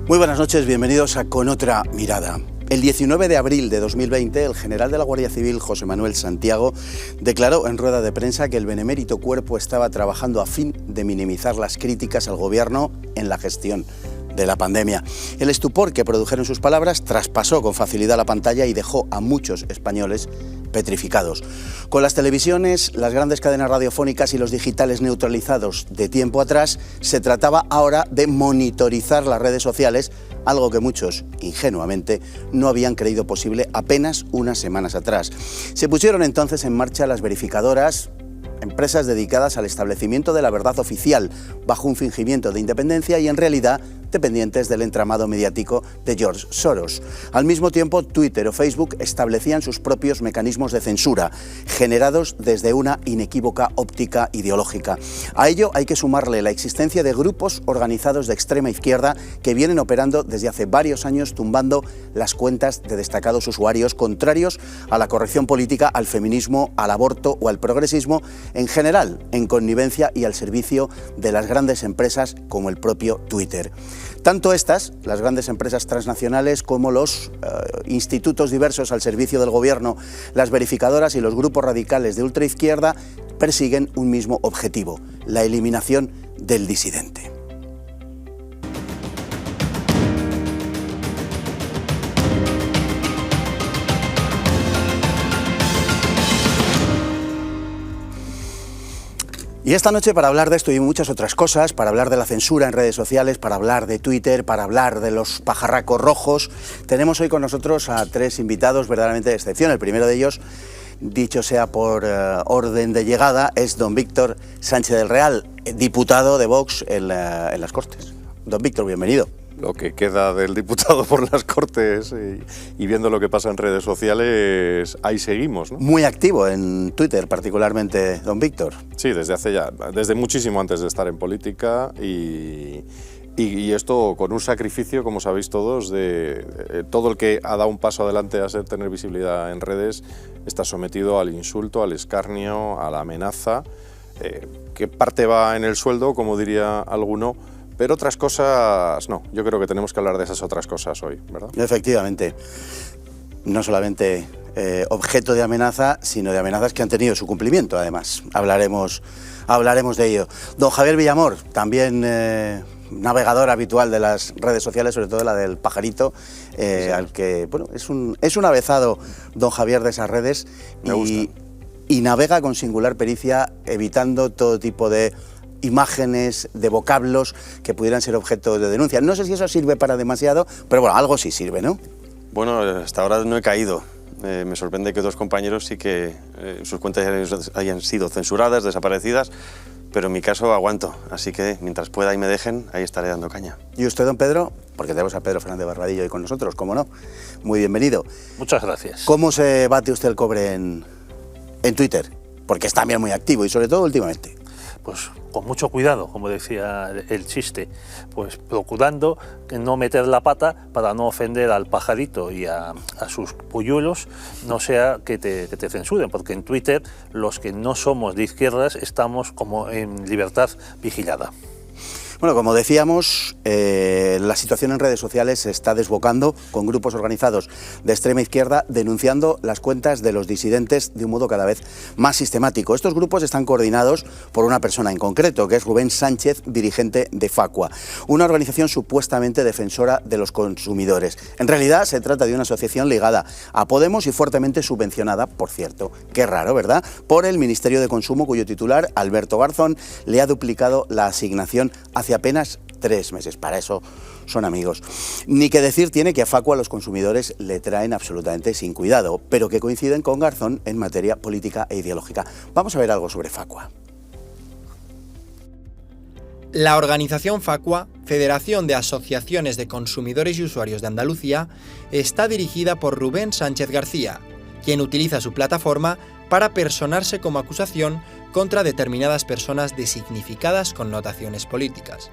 Muy buenas noches, bienvenidos a Con Otra Mirada. El 19 de abril de 2020, el general de la Guardia Civil, José Manuel Santiago, declaró en rueda de prensa que el benemérito cuerpo estaba trabajando a fin de minimizar las críticas al gobierno en la gestión de la pandemia. El estupor que produjeron sus palabras traspasó con facilidad la pantalla y dejó a muchos españoles petrificados. Con las televisiones, las grandes cadenas radiofónicas y los digitales neutralizados de tiempo atrás, se trataba ahora de monitorizar las redes sociales, algo que muchos, ingenuamente, no habían creído posible apenas unas semanas atrás. Se pusieron entonces en marcha las verificadoras, empresas dedicadas al establecimiento de la verdad oficial, bajo un fingimiento de independencia y en realidad dependientes del entramado mediático de George Soros. Al mismo tiempo, Twitter o Facebook establecían sus propios mecanismos de censura, generados desde una inequívoca óptica ideológica. A ello hay que sumarle la existencia de grupos organizados de extrema izquierda que vienen operando desde hace varios años tumbando las cuentas de destacados usuarios contrarios a la corrección política, al feminismo, al aborto o al progresismo en general, en connivencia y al servicio de las grandes empresas como el propio Twitter. Tanto estas, las grandes empresas transnacionales, como los institutos diversos al servicio del gobierno, las verificadoras y los grupos radicales de ultraizquierda persiguen un mismo objetivo: la eliminación del disidente. Y esta noche, para hablar de esto y muchas otras cosas, para hablar de la censura en redes sociales, para hablar de Twitter, para hablar de los pajarracos rojos, tenemos hoy con nosotros a tres invitados verdaderamente de excepción. El primero de ellos, dicho sea por orden de llegada, es don Víctor Sánchez del Real, diputado de Vox en las Cortes. Don Víctor, bienvenido. Lo que queda del diputado por las Cortes y viendo lo que pasa en redes sociales, ahí seguimos, ¿no? Muy activo en Twitter, particularmente, don Víctor. Sí, desde muchísimo antes de estar en política y esto con un sacrificio, como sabéis todos, de todo el que ha dado un paso adelante a tener visibilidad en redes está sometido al insulto, al escarnio, a la amenaza, que parte va en el sueldo, como diría alguno, pero otras cosas no. Yo creo que tenemos que hablar de esas otras cosas hoy, ¿verdad? Efectivamente. No solamente objeto de amenaza, sino de amenazas que han tenido su cumplimiento, además. Hablaremos de ello. Don Javier Villamor, también navegador habitual de las redes sociales, sobre todo la del pajarito, sí, al que, bueno, es un avezado don Javier de esas redes. Me gusta. Y navega con singular pericia, evitando todo tipo de imágenes, de vocablos que pudieran ser objeto de denuncia. No sé si eso sirve para demasiado, pero bueno, algo sí sirve, ¿no? Bueno, hasta ahora no he caído. Me sorprende que otros compañeros sí que sus cuentas hayan sido censuradas, desaparecidas, pero en mi caso aguanto. Así que mientras pueda y me dejen, ahí estaré dando caña. ¿Y usted, don Pedro? Porque tenemos a Pedro Fernández Barbadillo hoy con nosotros, ¿cómo no? Muy bienvenido. Muchas gracias. ¿Cómo se bate usted el cobre en Twitter? Porque es también muy activo y sobre todo últimamente. Pues con mucho cuidado, como decía el chiste, pues procurando no meter la pata para no ofender al pajarito y a sus polluelos, no sea que te censuren, porque en Twitter los que no somos de izquierdas estamos como en libertad vigilada. Bueno, como decíamos, la situación en redes sociales se está desbocando con grupos organizados de extrema izquierda denunciando las cuentas de los disidentes de un modo cada vez más sistemático. Estos grupos están coordinados por una persona en concreto, que es Rubén Sánchez, dirigente de Facua, una organización supuestamente defensora de los consumidores. En realidad se trata de una asociación ligada a Podemos y fuertemente subvencionada, por cierto, qué raro, ¿verdad?, por el Ministerio de Consumo, cuyo titular, Alberto Garzón, le ha duplicado la asignación hace apenas 3 meses. Para eso son amigos. Ni que decir tiene que a Facua los consumidores le traen absolutamente sin cuidado, pero que coinciden con Garzón en materia política e ideológica. Vamos a ver algo sobre Facua. La organización Facua, Federación de Asociaciones de Consumidores y Usuarios de Andalucía, está dirigida por Rubén Sánchez García, quien utiliza su plataforma para personarse como acusación contra determinadas personas de significadas connotaciones políticas.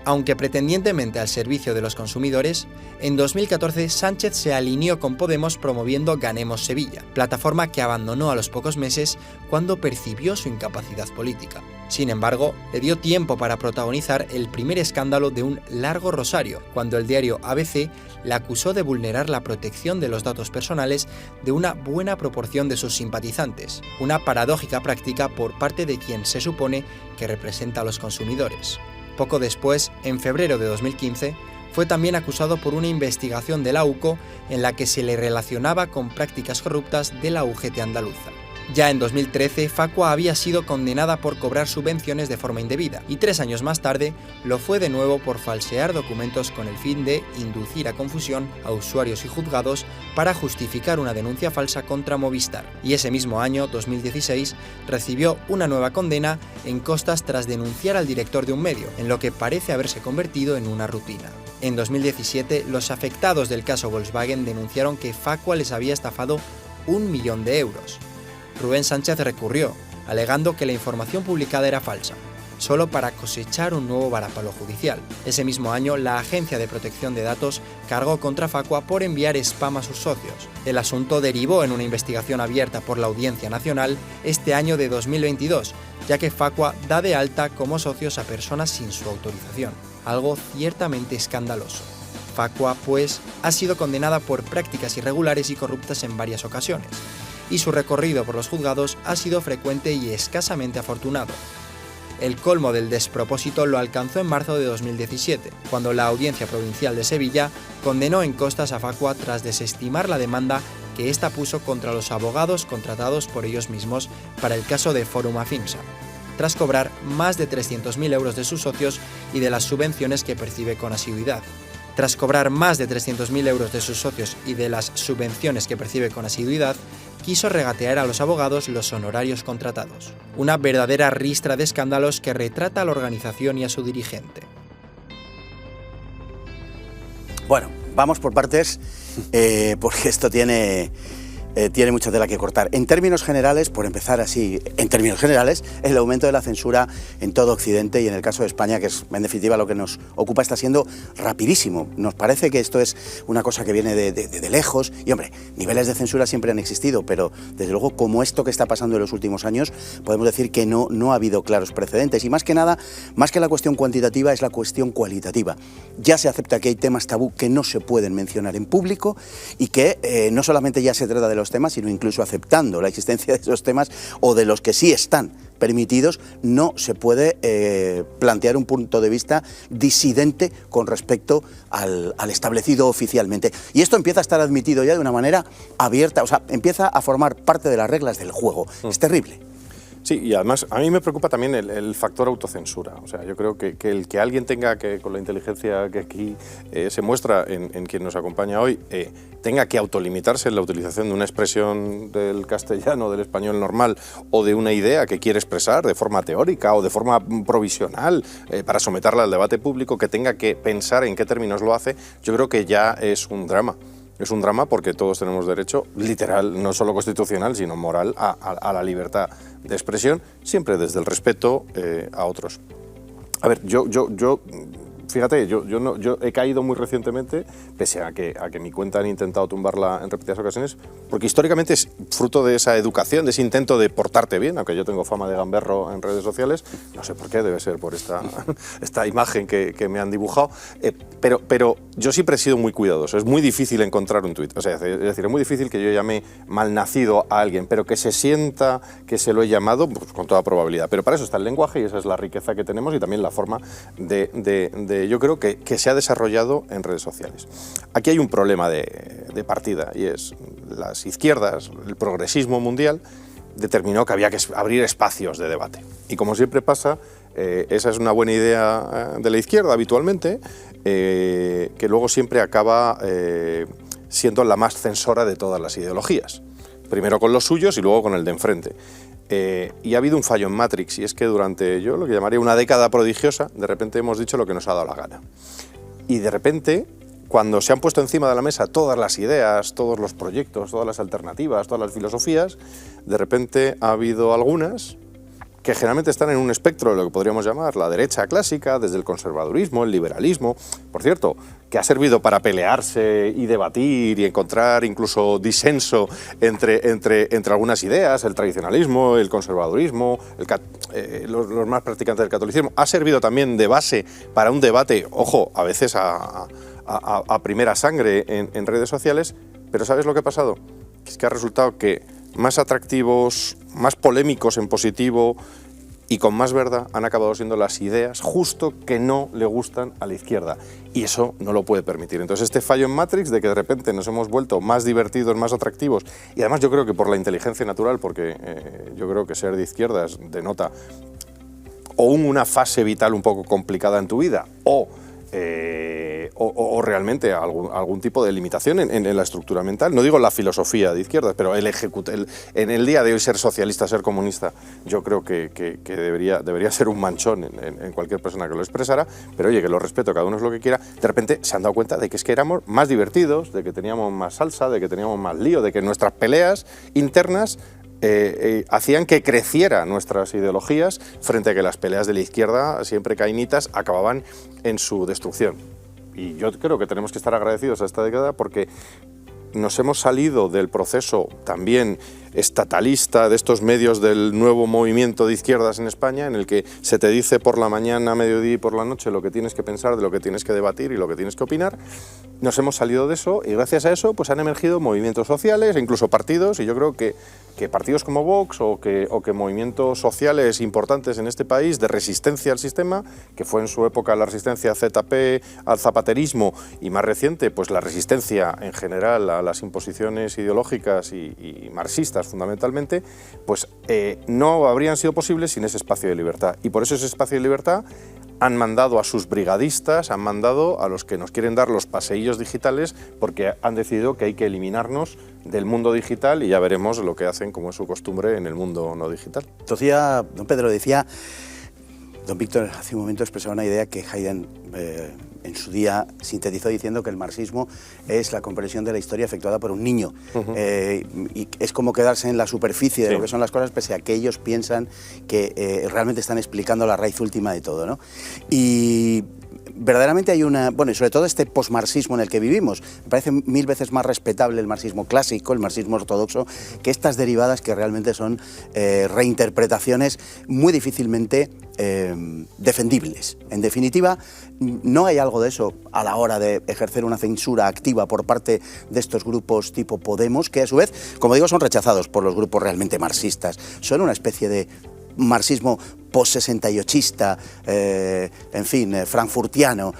Aunque pretendientemente al servicio de los consumidores, en 2014 Sánchez se alineó con Podemos promoviendo Ganemos Sevilla, plataforma que abandonó a los pocos meses cuando percibió su incapacidad política. Sin embargo, le dio tiempo para protagonizar el primer escándalo de un largo rosario, cuando el diario ABC la acusó de vulnerar la protección de los datos personales de una buena proporción de sus simpatizantes, una paradójica práctica por parte de quien se supone que representa a los consumidores. Poco después, en febrero de 2015, fue también acusado por una investigación de la UCO en la que se le relacionaba con prácticas corruptas de la UGT andaluza. Ya en 2013, Facua había sido condenada por cobrar subvenciones de forma indebida y 3 años más tarde lo fue de nuevo por falsear documentos con el fin de inducir a confusión a usuarios y juzgados para justificar una denuncia falsa contra Movistar. Y ese mismo año, 2016, recibió una nueva condena en costas tras denunciar al director de un medio, en lo que parece haberse convertido en una rutina. En 2017, los afectados del caso Volkswagen denunciaron que Facua les había estafado 1 millón de euros. Rubén Sánchez recurrió, alegando que la información publicada era falsa, solo para cosechar un nuevo varapalo judicial. Ese mismo año, la Agencia de Protección de Datos cargó contra Facua por enviar spam a sus socios. El asunto derivó en una investigación abierta por la Audiencia Nacional este año de 2022, ya que Facua da de alta como socios a personas sin su autorización, algo ciertamente escandaloso. Facua, pues, ha sido condenada por prácticas irregulares y corruptas en varias ocasiones, y su recorrido por los juzgados ha sido frecuente y escasamente afortunado. El colmo del despropósito lo alcanzó en marzo de 2017, cuando la Audiencia Provincial de Sevilla condenó en costas a Facua tras desestimar la demanda que ésta puso contra los abogados contratados por ellos mismos para el caso de Forum Afinsa, tras cobrar más de 300.000 euros de sus socios y de las subvenciones que percibe con asiduidad. Tras cobrar más de 300.000 euros de sus socios y de las subvenciones que percibe con asiduidad, quiso regatear a los abogados los honorarios contratados. Una verdadera ristra de escándalos que retrata a la organización y a su dirigente. Bueno, vamos por partes, porque esto tiene mucha tela que cortar. En términos generales, por empezar así, el aumento de la censura en todo Occidente y en el caso de España, que es en definitiva lo que nos ocupa, está siendo rapidísimo. Nos parece que esto es una cosa que viene de lejos y, hombre, niveles de censura siempre han existido, pero desde luego como esto que está pasando en los últimos años, podemos decir que no ha habido claros precedentes y más que nada, más que la cuestión cuantitativa, es la cuestión cualitativa. Ya se acepta que hay temas tabú que no se pueden mencionar en público y que no solamente ya se trata de los temas, sino incluso aceptando la existencia de esos temas o de los que sí están permitidos, no se puede plantear un punto de vista disidente con respecto al establecido oficialmente. Y esto empieza a estar admitido ya de una manera abierta, o sea, empieza a formar parte de las reglas del juego. Es terrible. Sí, y además a mí me preocupa también el factor autocensura. O sea, yo creo que el que alguien tenga que, con la inteligencia que aquí se muestra en quien nos acompaña hoy, tenga que autolimitarse en la utilización de una expresión del castellano, del español normal, o de una idea que quiere expresar de forma teórica o de forma provisional para someterla al debate público, que tenga que pensar en qué términos lo hace, yo creo que ya es un drama. Es un drama porque todos tenemos derecho, literal, no solo constitucional, sino moral, a la libertad de expresión, siempre desde el respeto a otros. A ver, fíjate, yo he caído muy recientemente, pese a que mi cuenta han intentado tumbarla en repetidas ocasiones, porque históricamente es fruto de esa educación, de ese intento de portarte bien, aunque yo tengo fama de gamberro en redes sociales, no sé por qué, debe ser por esta imagen que me han dibujado, pero yo siempre he sido muy cuidadoso, es muy difícil encontrar un tuit, o sea, es decir, es muy difícil que yo llame malnacido a alguien, pero que se sienta que se lo he llamado, pues, con toda probabilidad, pero para eso está el lenguaje y esa es la riqueza que tenemos y también la forma yo creo que se ha desarrollado en redes sociales. Aquí hay un problema de partida y es las izquierdas, el progresismo mundial determinó que había que abrir espacios de debate. Y como siempre pasa, esa es una buena idea de la izquierda habitualmente, que luego siempre acaba siendo la más censora de todas las ideologías. Primero con los suyos y luego con el de enfrente. Y ha habido un fallo en Matrix, y es que durante, yo lo que llamaría una década prodigiosa, de repente hemos dicho lo que nos ha dado la gana. Y de repente, cuando se han puesto encima de la mesa todas las ideas, todos los proyectos, todas las alternativas, todas las filosofías, de repente ha habido algunas que generalmente están en un espectro de lo que podríamos llamar la derecha clásica, desde el conservadurismo, el liberalismo, por cierto, que ha servido para pelearse y debatir y encontrar incluso disenso entre algunas ideas, el tradicionalismo, el conservadurismo, los más practicantes del catolicismo, ha servido también de base para un debate, ojo, a veces a primera sangre en redes sociales, pero ¿sabes lo que ha pasado? Es que ha resultado que más atractivos, más polémicos en positivo y con más verdad han acabado siendo las ideas justo que no le gustan a la izquierda. Y eso no lo puede permitir. Entonces este fallo en Matrix de que de repente nos hemos vuelto más divertidos, más atractivos, y además yo creo que por la inteligencia natural, porque yo creo que ser de izquierdas denota o una fase vital un poco complicada en tu vida, o realmente algún tipo de limitación en la estructura mental. No digo la filosofía de izquierdas, pero en el día de hoy ser socialista, ser comunista, yo creo que debería ser un manchón en cualquier persona que lo expresara, pero oye, que lo respeto, cada uno es lo que quiera. De repente se han dado cuenta de que es que éramos más divertidos, de que teníamos más salsa, de que teníamos más lío, de que nuestras peleas internas hacían que crecieran nuestras ideologías frente a que las peleas de la izquierda, siempre cainitas, acababan en su destrucción. Y yo creo que tenemos que estar agradecidos a esta década porque nos hemos salido del proceso también estatalista de estos medios del nuevo movimiento de izquierdas en España, en el que se te dice por la mañana, mediodía y por la noche lo que tienes que pensar, de lo que tienes que debatir y lo que tienes que opinar. Nos hemos salido de eso y gracias a eso pues han emergido movimientos sociales, incluso partidos, y yo creo que partidos como Vox o que movimientos sociales importantes en este país de resistencia al sistema, que fue en su época la resistencia ZP al zapaterismo y más reciente pues la resistencia en general a las imposiciones ideológicas y marxistas fundamentalmente, pues no habrían sido posibles sin ese espacio de libertad. Y por eso ese espacio de libertad han mandado a sus brigadistas, han mandado a los que nos quieren dar los paseillos digitales porque han decidido que hay que eliminarnos del mundo digital y ya veremos lo que hacen, como es su costumbre, en el mundo no digital. Decía, don Pedro, don Víctor hace un momento expresaba una idea que Hayden en su día sintetizó diciendo que el marxismo es la comprensión de la historia efectuada por un niño. Y es como quedarse en la superficie de lo que son las cosas, pese a que ellos piensan que realmente están explicando la raíz última de todo, ¿no? Y verdaderamente hay una... Bueno, y sobre todo este posmarxismo en el que vivimos. Me parece 1000 veces más respetable el marxismo clásico, el marxismo ortodoxo, que estas derivadas que realmente son reinterpretaciones muy difícilmente defendibles. En definitiva, no hay algo de eso a la hora de ejercer una censura activa por parte de estos grupos tipo Podemos, que a su vez, como digo, son rechazados por los grupos realmente marxistas. Son una especie de marxismo post-68ista, en fin, frankfurtiano,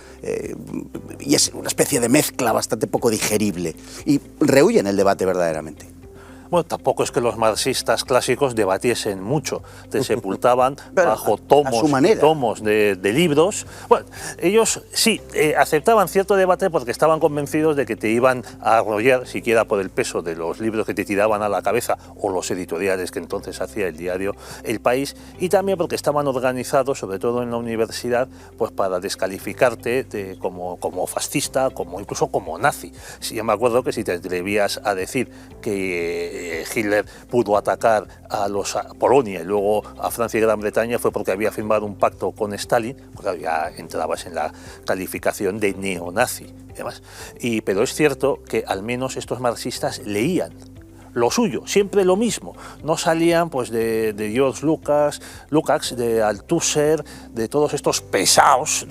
y es una especie de mezcla bastante poco digerible y rehuyen el debate verdaderamente. Bueno, tampoco es que los marxistas clásicos debatiesen mucho, te sepultaban bajo tomos y tomos de libros. Bueno, ellos sí aceptaban cierto debate porque estaban convencidos de que te iban a arrollar, siquiera por el peso de los libros que te tiraban a la cabeza o los editoriales que entonces hacía el diario El País, y también porque estaban organizados, sobre todo en la universidad, pues para descalificarte como fascista, incluso como nazi. Sí, yo me acuerdo que si te atrevías a decir que Hitler pudo atacar a Polonia y luego a Francia y Gran Bretaña fue porque había firmado un pacto con Stalin, porque ya entrabas en la calificación de neonazi y demás. Pero es cierto que al menos estos marxistas leían lo suyo, siempre lo mismo. No salían pues de George Lukács, de Althusser, de todos estos pesados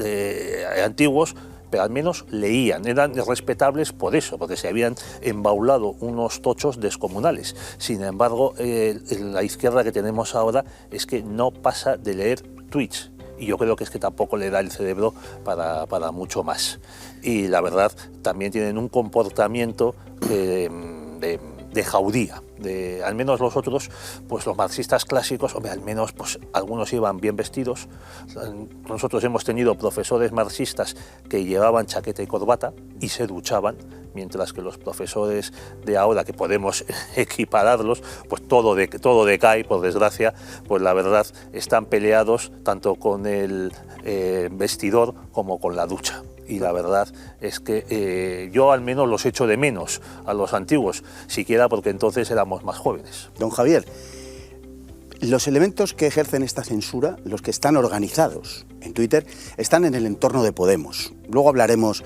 antiguos, pero al menos leían, eran respetables por eso, porque se habían embaulado unos tochos descomunales. Sin embargo, la izquierda que tenemos ahora es que no pasa de leer tweets, y yo creo que es que tampoco le da el cerebro para mucho más. Y la verdad, también tienen un comportamiento de jaudía. Al menos los otros, pues los marxistas clásicos, hombre, al menos pues algunos iban bien vestidos. Nosotros hemos tenido profesores marxistas que llevaban chaqueta y corbata y se duchaban, mientras que los profesores de ahora, que podemos equipararlos, pues todo decae, por desgracia, pues la verdad están peleados tanto con el vestidor como con la ducha. Y la verdad es que yo al menos los echo de menos a los antiguos, siquiera porque entonces éramos más jóvenes. Don Javier, Los elementos que ejercen esta censura, los que están organizados en Twitter, están en el entorno de Podemos. Luego hablaremos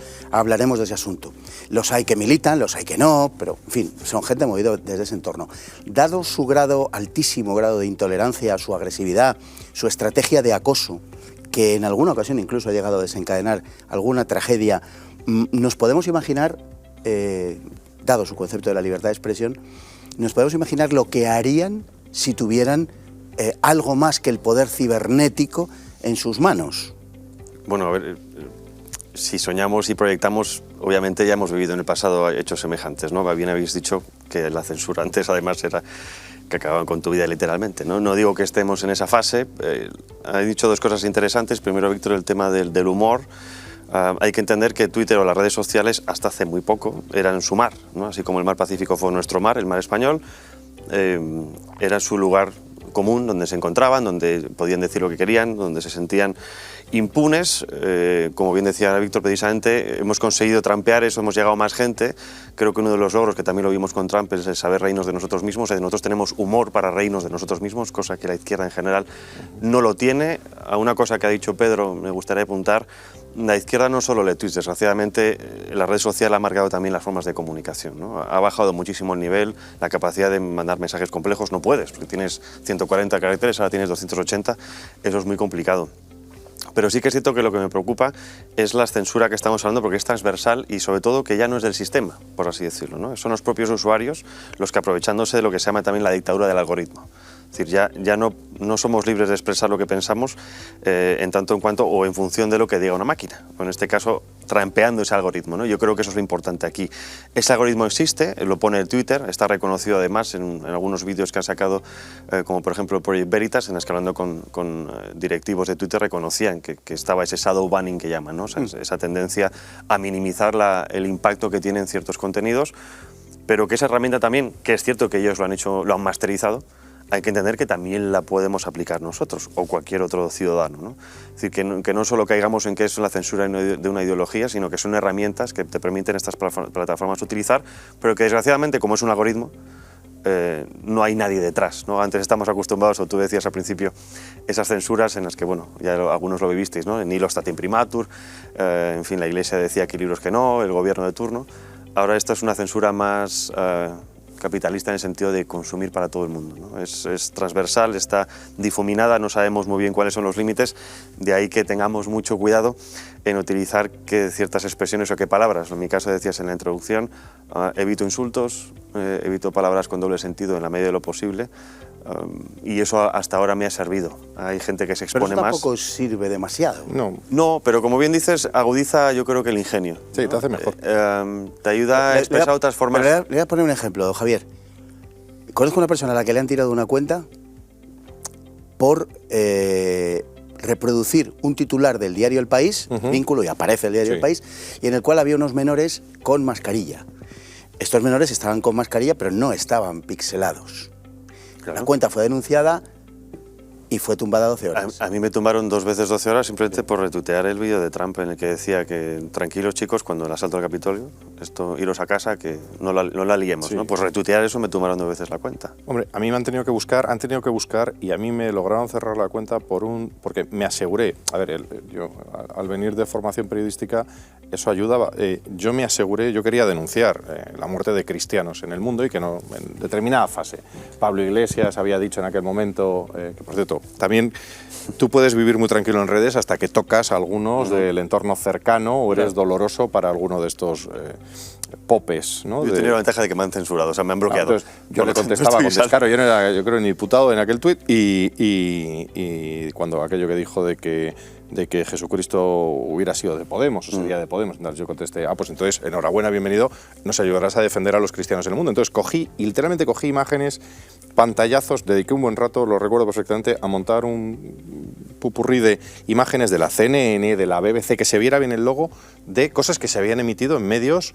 de ese asunto. Los hay que militan, los hay que no, pero en fin, son gente movida desde ese entorno. Dado su altísimo grado de intolerancia, su agresividad, su estrategia de acoso, que en alguna ocasión incluso ha llegado a desencadenar alguna tragedia, nos podemos imaginar, dado su concepto de la libertad de expresión, nos podemos imaginar lo que harían si tuvieran algo más que el poder cibernético en sus manos. Bueno, a ver, si soñamos y proyectamos, obviamente ya hemos vivido en el pasado hechos semejantes, ¿no? Bien habéis dicho que la censura antes además era que acababan con tu vida literalmente, ¿no? No digo que estemos en esa fase. Ha dicho dos cosas interesantes. Primero, Víctor, el tema del humor. Hay que entender que Twitter o las redes sociales hasta hace muy poco eran su mar, ¿no? Así como el mar Pacífico fue nuestro mar, el mar español, era su lugar común donde se encontraban, donde podían decir lo que querían, donde se sentían impunes. Como bien decía Víctor, precisamente hemos conseguido trampear eso, hemos llegado a más gente. Creo que uno de los logros, que también lo vimos con Trump, es el saber reírnos de nosotros mismos. Nosotros tenemos humor para reírnos de nosotros mismos, cosa que la izquierda en general no lo tiene. A una cosa que ha dicho Pedro me gustaría apuntar: la izquierda no solo lee tweets, desgraciadamente la red social ha marcado también las formas de comunicación, ¿no? Ha bajado muchísimo el nivel, la capacidad de mandar mensajes complejos no puedes, porque tienes 140 caracteres, ahora tienes 280, eso es muy complicado. Pero sí que es cierto que lo que me preocupa es la censura que estamos hablando, porque es transversal y sobre todo que ya no es del sistema, por así decirlo, ¿no? Son los propios usuarios los que, aprovechándose de lo que se llama también la dictadura del algoritmo. Es decir, ya no somos libres de expresar lo que pensamos en tanto en cuanto o en función de lo que diga una máquina, o en este caso trampeando ese algoritmo, ¿no? Yo creo que eso es lo importante aquí. Ese algoritmo existe, lo pone el Twitter, está reconocido además en algunos vídeos que han sacado, como por ejemplo el Project Veritas, en las que hablando con directivos de Twitter reconocían que estaba ese shadow banning que llaman, ¿no? O sea, esa tendencia a minimizar el impacto que tienen ciertos contenidos, pero que esa herramienta también, que es cierto que ellos lo han masterizado, hay que entender que también la podemos aplicar nosotros o cualquier otro ciudadano, ¿no? Es decir, que no solo caigamos en que es la censura de una ideología, sino que son herramientas que te permiten estas plataformas utilizar, pero que desgraciadamente, como es un algoritmo, no hay nadie detrás, ¿no? Antes estamos acostumbrados, o tú decías al principio, esas censuras en las que, bueno, ya algunos lo vivisteis, ¿no? Nihilo stat imprimatur, en fin, la Iglesia decía que libros que no, el gobierno de turno. Ahora esta es una censura más capitalista en el sentido de consumir para todo el mundo, ¿no? Es transversal, está difuminada, no sabemos muy bien cuáles son los límites, de ahí que tengamos mucho cuidado en utilizar ciertas expresiones o qué palabras. En mi caso decías en la introducción, evito insultos, evito palabras con doble sentido en la medida de lo posible, y eso hasta ahora me ha servido. Hay gente que se expone pero eso más. Tampoco sirve demasiado. No, pero como bien dices, agudiza yo creo que el ingenio. Sí, ¿no? Te hace mejor. Te ayuda a expresar otras formas. Le voy a poner un ejemplo, Javier. Conozco una persona a la que le han tirado una cuenta por reproducir un titular del diario El País, vínculo, y aparece el diario El País, y en el cual había unos menores con mascarilla. Estos menores estaban con mascarilla, pero no estaban pixelados. Claro. La cuenta fue denunciada y fue tumbada 12 horas. A mí me tumbaron 2 veces 12 horas simplemente por retuitear el vídeo de Trump en el que decía que tranquilos chicos, cuando el asalto al Capitolio, iros a casa, que no la liemos, ¿no? Pues retuitear eso me tumbaron 2 veces la cuenta. Hombre, a mí me han tenido que buscar y a mí me lograron cerrar la cuenta porque me aseguré, a ver, yo al venir de formación periodística eso ayudaba, yo me aseguré, yo quería denunciar la muerte de cristianos en el mundo y que no, en determinada fase. Pablo Iglesias había dicho en aquel momento, que por cierto, también tú puedes vivir muy tranquilo en redes hasta que tocas a algunos del entorno cercano o eres doloroso para alguno de estos popes, ¿no? Yo he tenido la ventaja de que me han censurado, o sea, me han bloqueado. Entonces, yo le contestaba, claro, yo no era, yo creo, ni diputado en aquel tuit y cuando aquello que dijo de que Jesucristo hubiera sido de Podemos, o sería de Podemos, entonces yo contesté, pues entonces, enhorabuena, bienvenido, nos ayudarás a defender a los cristianos en el mundo. Entonces literalmente cogí imágenes, pantallazos, dediqué un buen rato, lo recuerdo perfectamente, a montar un pupurrí de imágenes de la CNN, de la BBC, que se viera bien el logo, de cosas que se habían emitido en medios,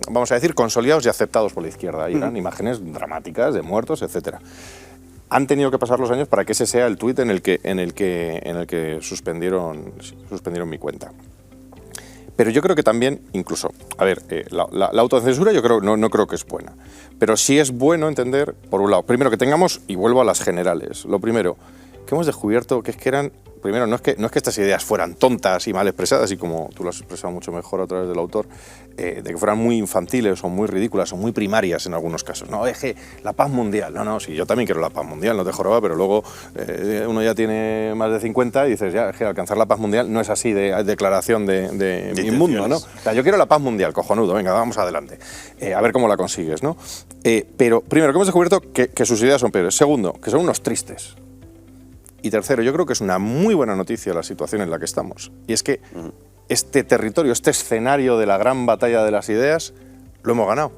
vamos a decir, consolidados y aceptados por la izquierda. Y eran imágenes dramáticas de muertos, etcétera. Han tenido que pasar los años para que ese sea el tuit en el que suspendieron mi cuenta. Pero yo creo que también, incluso, a ver, la autocensura yo creo no creo que es buena. Pero sí es bueno entender, por un lado, primero que tengamos, y vuelvo a las generales, lo primero, que hemos descubierto que es que eran, primero, no es que estas ideas fueran tontas y mal expresadas, y como tú lo has expresado mucho mejor a través del autor, de que fueran muy infantiles o muy ridículas o muy primarias en algunos casos. No, es que la paz mundial, no, sí, yo también quiero la paz mundial, no te joroba, pero luego uno ya tiene más de 50 y dices, ya, es que alcanzar la paz mundial no es así de declaración de inmundo, ¿no? O sea, yo quiero la paz mundial, cojonudo, venga, vamos adelante, a ver cómo la consigues, ¿no? Pero primero, que hemos descubierto que sus ideas son peores. Segundo, que son unos tristes. Y tercero, yo creo que es una muy buena noticia la situación en la que estamos. Y es que este territorio, este escenario de la gran batalla de las ideas, lo hemos ganado.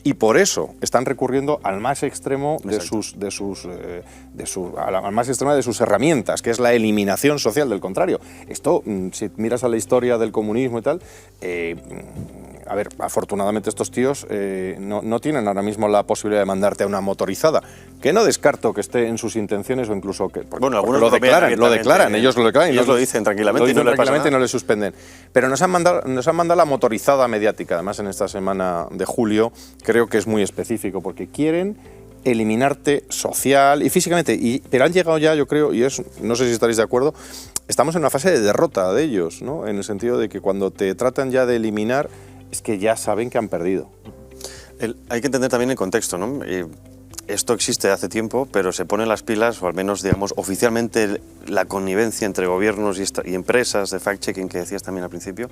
Y por eso están recurriendo al más extremo al más extremo de sus herramientas, que es la eliminación social del contrario. Esto, si miras a la historia del comunismo y tal, a ver, afortunadamente estos tíos no tienen ahora mismo la posibilidad de mandarte a una motorizada, que no descarto que esté en sus intenciones o incluso que... Bueno, algunos lo declaran, ellos lo declaran. Ellos lo dicen tranquilamente y no les pasa nada. Y no les suspenden. Pero nos han mandado la motorizada mediática, además en esta semana de julio, creo que es muy específico, porque quieren eliminarte social y físicamente, pero han llegado ya, yo creo, y no sé si estaréis de acuerdo, estamos en una fase de derrota de ellos, ¿no? En el sentido de que cuando te tratan ya de eliminar, es que ya saben que han perdido. Hay que entender también el contexto, ¿no? Esto existe hace tiempo, pero se ponen las pilas, o al menos, digamos, oficialmente la connivencia entre gobiernos y empresas de fact-checking que decías también al principio,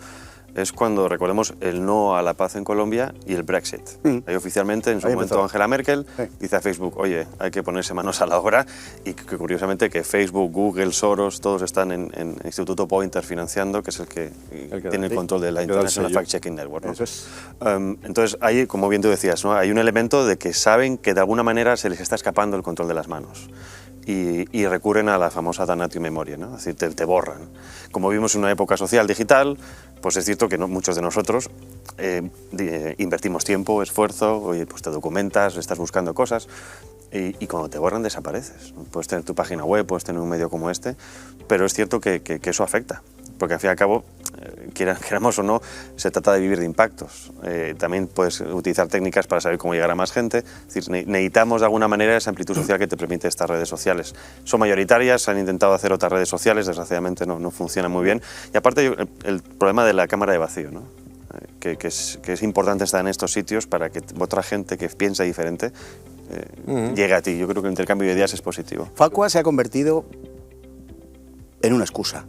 es cuando, recordemos, el no a la paz en Colombia y el Brexit. Ahí oficialmente, en su momento, Angela Merkel dice a Facebook, oye, hay que ponerse manos a la obra, y que curiosamente que Facebook, Google, Soros, todos están en Instituto Poynter financiando, que es el que tiene el control de la International Fact-Checking Network, ¿no? Entonces, hay, como bien tú decías, ¿no? Hay un elemento de que saben que de alguna manera se les está escapando el control de las manos. Y recurren a la famosa damnatio memoria, ¿no? Es decir, te borran. Como vivimos en una época social digital, pues es cierto que muchos de nosotros invertimos tiempo, esfuerzo, oye, pues te documentas, estás buscando cosas, y cuando te borran desapareces. Puedes tener tu página web, puedes tener un medio como este, pero es cierto que eso afecta, porque al fin y al cabo, queramos o no, se trata de vivir de impactos. También puedes utilizar técnicas para saber cómo llegar a más gente. Es decir, necesitamos de alguna manera esa amplitud social que te permite estas redes sociales. Son mayoritarias, han intentado hacer otras redes sociales, desgraciadamente no funcionan muy bien. Y aparte el problema de la cámara de vacío, ¿no? Que es importante estar en estos sitios para que otra gente que piensa diferente llegue a ti. Yo creo que el intercambio de ideas es positivo. Facua se ha convertido en una excusa.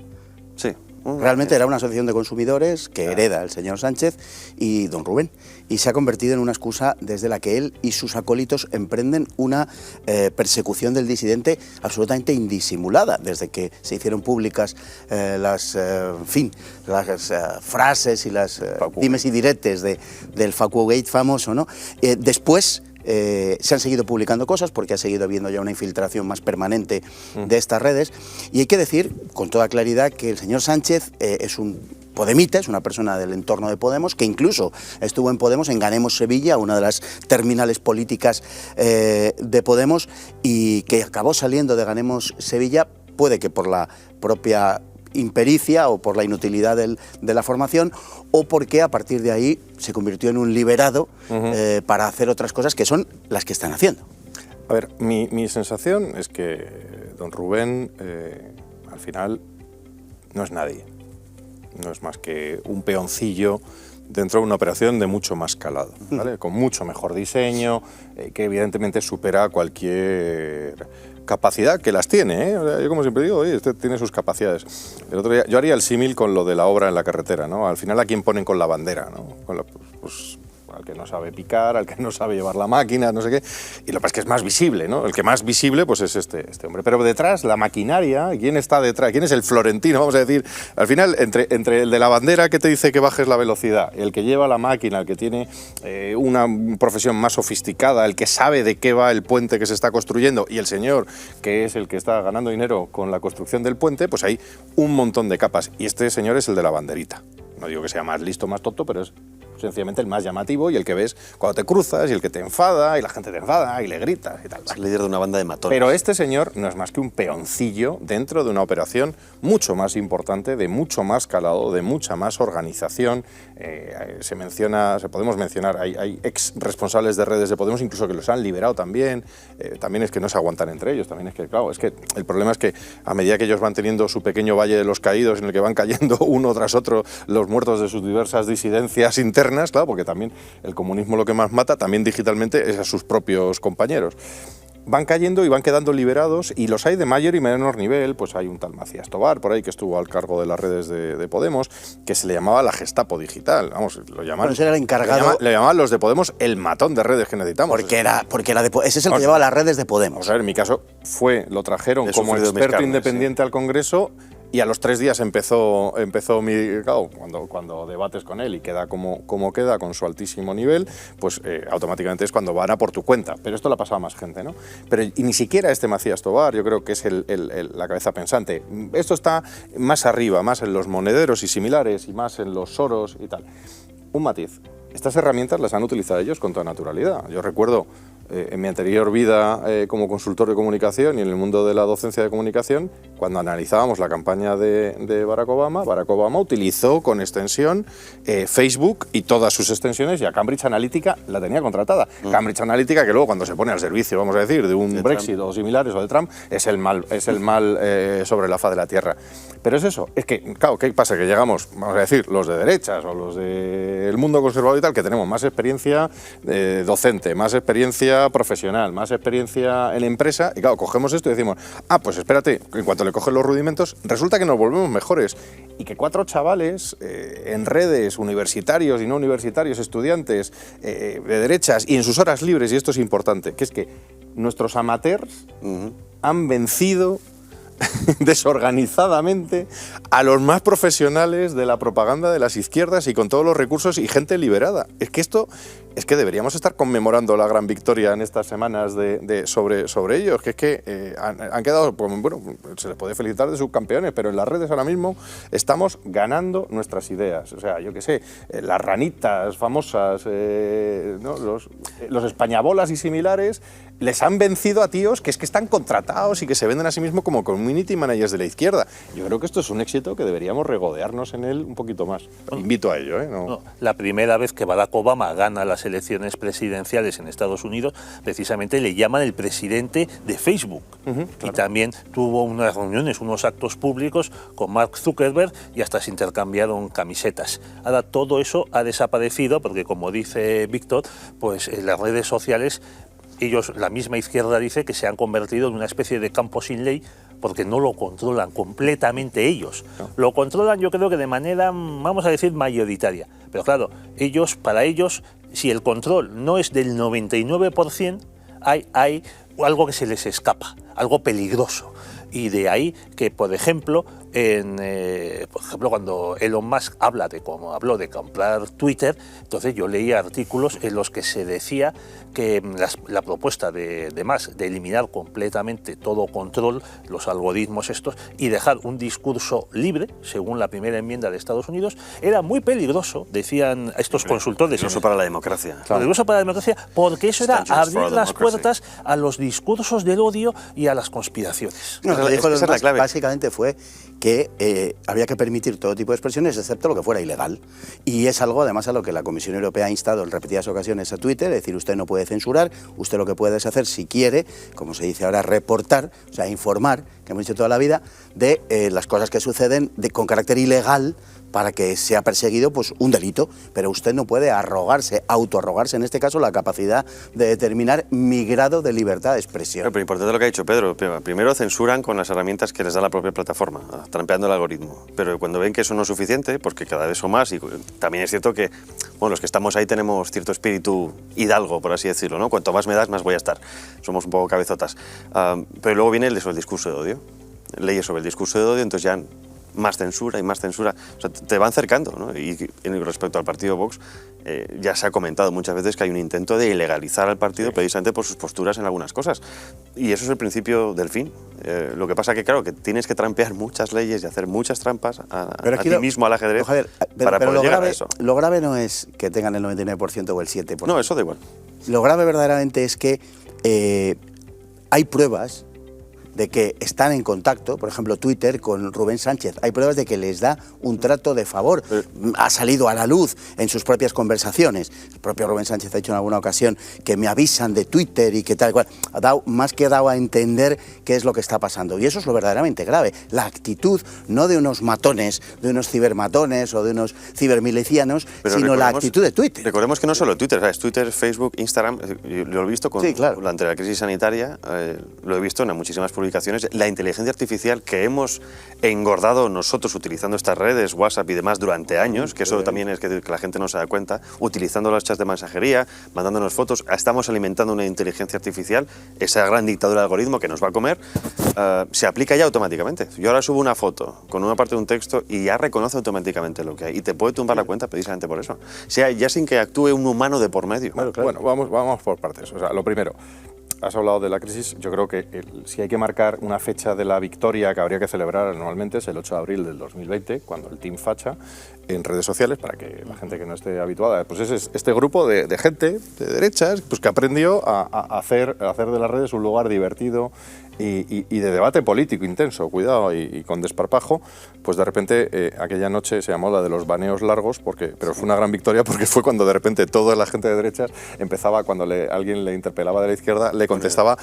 Sí. Realmente era una asociación de consumidores que hereda el señor Sánchez y don Rubén, y se ha convertido en una excusa desde la que él y sus acólitos emprenden una persecución del disidente absolutamente indisimulada, desde que se hicieron públicas las frases y las dimes y diretes del Facuagate famoso, ¿no? Después se han seguido publicando cosas porque ha seguido habiendo ya una infiltración más permanente de estas redes, y hay que decir con toda claridad que el señor Sánchez es un podemita, es una persona del entorno de Podemos, que incluso estuvo en Podemos, en Ganemos Sevilla, una de las terminales políticas de Podemos, y que acabó saliendo de Ganemos Sevilla, puede que por la propia impericia o por la inutilidad de la formación, o porque a partir de ahí se convirtió en un liberado para hacer otras cosas que son las que están haciendo. A ver, mi sensación es que don Rubén al final no es nadie, no es más que un peoncillo dentro de una operación de mucho más calado, ¿vale? Con mucho mejor diseño, que evidentemente supera cualquier capacidad, que las tiene, ¿eh? O sea, yo como siempre digo, oye, este tiene sus capacidades. El otro día, yo haría el símil con lo de la obra en la carretera, ¿no? Al final, ¿a quién ponen con la bandera, ¿no? Pues al que no sabe picar, al que no sabe llevar la máquina, no sé qué, y lo que pasa es que es más visible, ¿no? El que más visible pues es este hombre, pero detrás, la maquinaria, ¿quién está detrás? ¿Quién es el florentino? Vamos a decir, al final, entre el de la bandera que te dice que bajes la velocidad, el que lleva la máquina, el que tiene una profesión más sofisticada, el que sabe de qué va el puente que se está construyendo, y el señor, que es el que está ganando dinero con la construcción del puente, pues hay un montón de capas, y este señor es el de la banderita. No digo que sea más listo, más tonto, pero es sencillamente el más llamativo y el que ves cuando te cruzas y el que te enfada y la gente te enfada y le gritas y tal. Es el líder de una banda de matones. Pero este señor no es más que un peoncillo dentro de una operación mucho más importante, de mucho más calado, de mucha más organización. Podemos mencionar, hay ex responsables de redes de Podemos, incluso que los han liberado también. También es que no se aguantan entre ellos, también es que, claro, es que el problema es que a medida que ellos van teniendo su pequeño valle de los caídos en el que van cayendo uno tras otro los muertos de sus diversas disidencias internas, claro, porque también el comunismo lo que más mata, también digitalmente, es a sus propios compañeros. Van cayendo y van quedando liberados, y los hay de mayor y menor nivel. Pues hay un tal Macías Tobar por ahí que estuvo al cargo de las redes de Podemos, que se le llamaba la Gestapo digital, vamos, lo llamaban. Bueno, ese era el encargado. Le llamaban los de Podemos el matón de redes que necesitamos. Ese es el que llevaba las redes de Podemos. O sea, en mi caso lo trajeron como experto independiente al Congreso. Y a los 3 días empezó cuando debates con él y queda como queda, con su altísimo nivel, pues automáticamente es cuando van a por tu cuenta. Pero esto le ha pasado a más gente, ¿no? Pero y ni siquiera este Macías Tobar, yo creo que es la cabeza pensante. Esto está más arriba, más en los monederos y similares, y más en los Soros y tal. Un matiz. Estas herramientas las han utilizado ellos con toda naturalidad. Yo recuerdo en mi anterior vida como consultor de comunicación y en el mundo de la docencia de comunicación, cuando analizábamos la campaña de Barack Obama utilizó con extensión Facebook y todas sus extensiones, y a Cambridge Analytica la tenía contratada. Cambridge Analytica, que luego cuando se pone al servicio, vamos a decir, de un Brexit o similares o de Trump, es el mal sobre la faz de la tierra. Pero es eso, es que, claro, ¿qué pasa? Que llegamos, vamos a decir, los de derechas o los del mundo conservador y tal, que tenemos más experiencia docente, más experiencia profesional, más experiencia en empresa, y claro, cogemos esto y decimos, pues espérate, en cuanto le cogen los rudimentos, resulta que nos volvemos mejores, y que 4 chavales en redes, universitarios y no universitarios, estudiantes de derechas y en sus horas libres, y esto es importante, que es que nuestros amateurs han vencido desorganizadamente a los más profesionales de la propaganda de las izquierdas, y con todos los recursos y gente liberada. Es que deberíamos estar conmemorando la gran victoria en estas semanas sobre ellos, que es que han quedado, pues, bueno, se les puede felicitar de subcampeones, pero en las redes ahora mismo estamos ganando nuestras ideas. O sea, yo qué sé, las ranitas famosas, ¿no? los españabolas y similares, les han vencido a tíos que es que están contratados y que se venden a sí mismos como community managers de la izquierda. Yo creo que esto es un éxito que deberíamos regodearnos en él un poquito más. Invito a ello, ¿eh? No. La primera vez que Barack Obama gana las elecciones presidenciales en Estados Unidos, precisamente le llaman el presidente de Facebook. Claro. Y también tuvo unas reuniones, unos actos públicos con Mark Zuckerberg, y hasta se intercambiaron camisetas. Ahora todo eso ha desaparecido porque, como dice Víctor, pues en las redes sociales, ellos, la misma izquierda dice que se han convertido en una especie de campo sin ley, porque no lo controlan completamente ellos. No. Lo controlan, yo creo que de manera, vamos a decir, mayoritaria. Pero claro, para ellos, si el control no es del 99%, hay algo que se les escapa, algo peligroso. Y de ahí que, por ejemplo, cuando Elon Musk habló de comprar Twitter, entonces yo leía artículos en los que se decía que la propuesta de Musk de eliminar completamente todo control, los algoritmos estos, y dejar un discurso libre, según la primera enmienda de Estados Unidos, era muy peligroso, decían estos consultores. Peligroso para la democracia. Claro. Peligroso para la democracia, porque eso era abrir las puertas a los discursos del odio y a las conspiraciones. No, lo que dijo Elon Musk básicamente fue que había que permitir todo tipo de expresiones, excepto lo que fuera ilegal. Y es algo, además, a lo que la Comisión Europea ha instado en repetidas ocasiones a Twitter, es decir, usted no puede censurar, usted lo que puede es hacer, si quiere, como se dice ahora, reportar, o sea, informar, que hemos dicho toda la vida, de las cosas que suceden con carácter ilegal, para que sea perseguido pues un delito, pero usted no puede autoarrogarse en este caso la capacidad de determinar mi grado de libertad de expresión. Pero importante lo que ha dicho Pedro, primero censuran con las herramientas que les da la propia plataforma, trampeando el algoritmo, pero cuando ven que eso no es suficiente, porque cada vez son más, y también es cierto que los que estamos ahí tenemos cierto espíritu hidalgo, por así decirlo, ¿no? Cuanto más me das, más voy a estar, somos un poco cabezotas, pero luego viene el discurso de odio, leyes sobre el discurso de odio, entonces ya más censura y más censura, o sea, te van cercando, ¿no? Y respecto al partido Vox, ya se ha comentado muchas veces que hay un intento de ilegalizar al partido precisamente por sus posturas en algunas cosas. Y eso es el principio del fin. Lo que pasa que, claro, que tienes que trampear muchas leyes y hacer muchas trampas a ti mismo al ajedrez para poder llegar a eso. Lo grave no es que tengan el 99% o el 7%. No, eso da igual. Lo grave verdaderamente es que hay pruebas de que están en contacto, por ejemplo Twitter con Rubén Sánchez, hay pruebas de que les da un trato de favor, ha salido a la luz en sus propias conversaciones, el propio Rubén Sánchez ha dicho en alguna ocasión que me avisan de Twitter y que tal y cual, más que dado a entender qué es lo que está pasando, y eso es lo verdaderamente grave, la actitud no de unos matones, de unos cibermatones o de unos cibermilicianos, sino la actitud de Twitter. Recordemos que no solo Twitter, ¿sabes? Twitter, Facebook, Instagram, lo he visto durante la crisis sanitaria, lo he visto en muchísimas publicaciones, la inteligencia artificial que hemos engordado nosotros utilizando estas redes, WhatsApp y demás durante años, que eso también es que la gente no se da cuenta, utilizando los chats de mensajería, mandándonos fotos, estamos alimentando una inteligencia artificial, esa gran dictadura de algoritmo que nos va a comer, se aplica ya automáticamente. Yo ahora subo una foto con una parte de un texto y ya reconoce automáticamente lo que hay y te puede tumbar la cuenta precisamente por eso. O sea, ya sin que actúe un humano de por medio. Bueno, vamos por partes. O sea, lo primero, has hablado de la crisis, yo creo que si hay que marcar una fecha de la victoria que habría que celebrar anualmente es el 8 de abril del 2020, cuando el Team Facha, en redes sociales, para que la gente que no esté habituada, pues es este grupo de gente de derechas pues que aprendió a hacer de las redes un lugar divertido y de debate político intenso, cuidado, y con desparpajo, pues de repente aquella noche se llamó la de los baneos largos, pero fue una gran victoria porque fue cuando de repente toda la gente de derechas empezaba, cuando alguien le interpelaba de la izquierda, le contestaba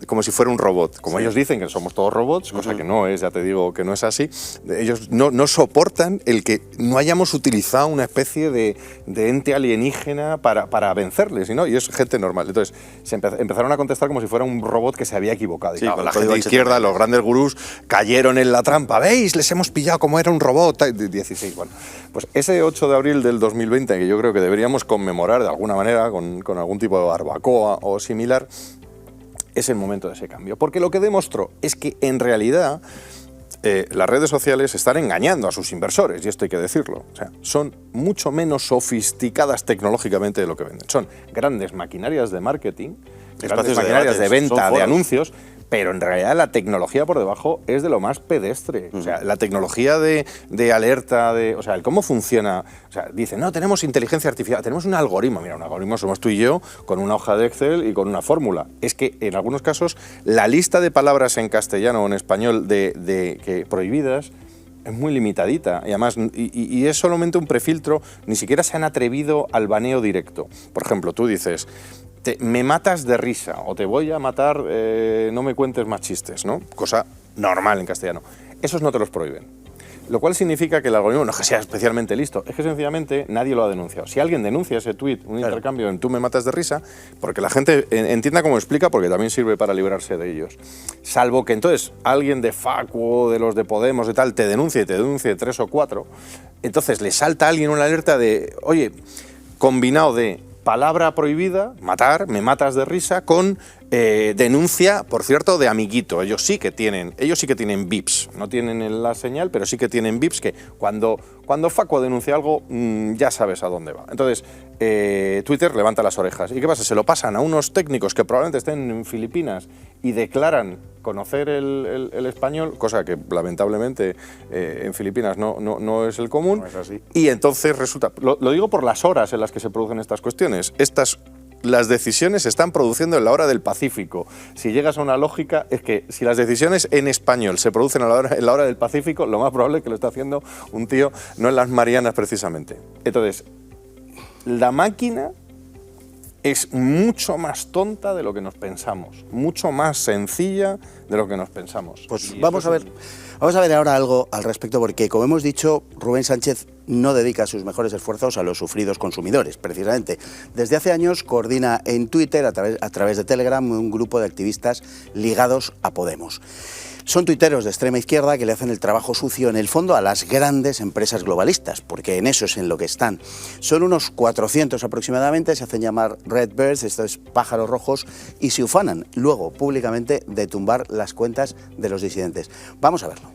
como si fuera un robot. Como ellos dicen que somos todos robots, cosa que no es, ya te digo que no es así, ellos no soportan el que no hayamos utilizado una especie de ente alienígena para vencerles, ¿no? Y es gente normal. Entonces empezaron a contestar como si fuera un robot que se había equivocado. Y claro, la gente de izquierda, los grandes gurús, cayeron en la trampa. ¿Veis? Les hemos pillado como era un robot. 16, bueno. Pues ese 8 de abril del 2020, que yo creo que deberíamos conmemorar de alguna manera con algún tipo de barbacoa o similar, es el momento de ese cambio. Porque lo que demostró es que en realidad las redes sociales están engañando a sus inversores, y esto hay que decirlo. O sea, son mucho menos sofisticadas tecnológicamente de lo que venden. Son grandes maquinarias de marketing, grandes maquinarias de venta de anuncios, pero en realidad la tecnología por debajo es de lo más pedestre. O sea, la tecnología de alerta, o sea, el cómo funciona. O sea, dicen, no, tenemos inteligencia artificial, tenemos un algoritmo. Mira, un algoritmo somos tú y yo con una hoja de Excel y con una fórmula. Es que en algunos casos la lista de palabras en castellano o en español que prohibidas es muy limitadita y además y es solamente un prefiltro, ni siquiera se han atrevido al baneo directo. Por ejemplo, tú dices, me matas de risa o te voy a matar, no me cuentes más chistes, ¿no? Cosa normal en castellano. Esos no te los prohíben. Lo cual significa que el algoritmo no es que sea especialmente listo, es que sencillamente nadie lo ha denunciado. Si alguien denuncia ese tuit, un intercambio en tú me matas de risa, porque la gente entienda cómo explica, porque también sirve para librarse de ellos. Salvo que entonces alguien de Facu, de los de Podemos y tal, te denuncie 3 o 4, entonces le salta a alguien una alerta de, oye, combinado de palabra prohibida, matar, me matas de risa, con denuncia, por cierto, de amiguito. Ellos sí que tienen VIPs, no tienen la señal, pero sí que tienen VIPs que cuando Facu denuncia algo, ya sabes a dónde va. Entonces, Twitter levanta las orejas. ¿Y qué pasa? Se lo pasan a unos técnicos que probablemente estén en Filipinas y declaran conocer el español, cosa que lamentablemente en Filipinas no es el común. No es así. Y entonces resulta, lo digo por las horas en las que se producen estas cuestiones. Las decisiones se están produciendo en la hora del Pacífico. Si llegas a una lógica, es que si las decisiones en español se producen en la hora del Pacífico, lo más probable es que lo está haciendo un tío no en las Marianas precisamente. Entonces, la máquina es mucho más tonta de lo que nos pensamos, mucho más sencilla de lo que nos pensamos. Pues vamos a ver ahora algo al respecto, porque como hemos dicho, Rubén Sánchez no dedica sus mejores esfuerzos a los sufridos consumidores, precisamente. Desde hace años coordina en Twitter, a través de Telegram, un grupo de activistas ligados a Podemos. Son tuiteros de extrema izquierda que le hacen el trabajo sucio, en el fondo, a las grandes empresas globalistas, porque en eso es en lo que están. Son unos 400 aproximadamente, se hacen llamar Redbirds, estos pájaros rojos, y se ufanan luego públicamente de tumbar las cuentas de los disidentes. Vamos a verlo.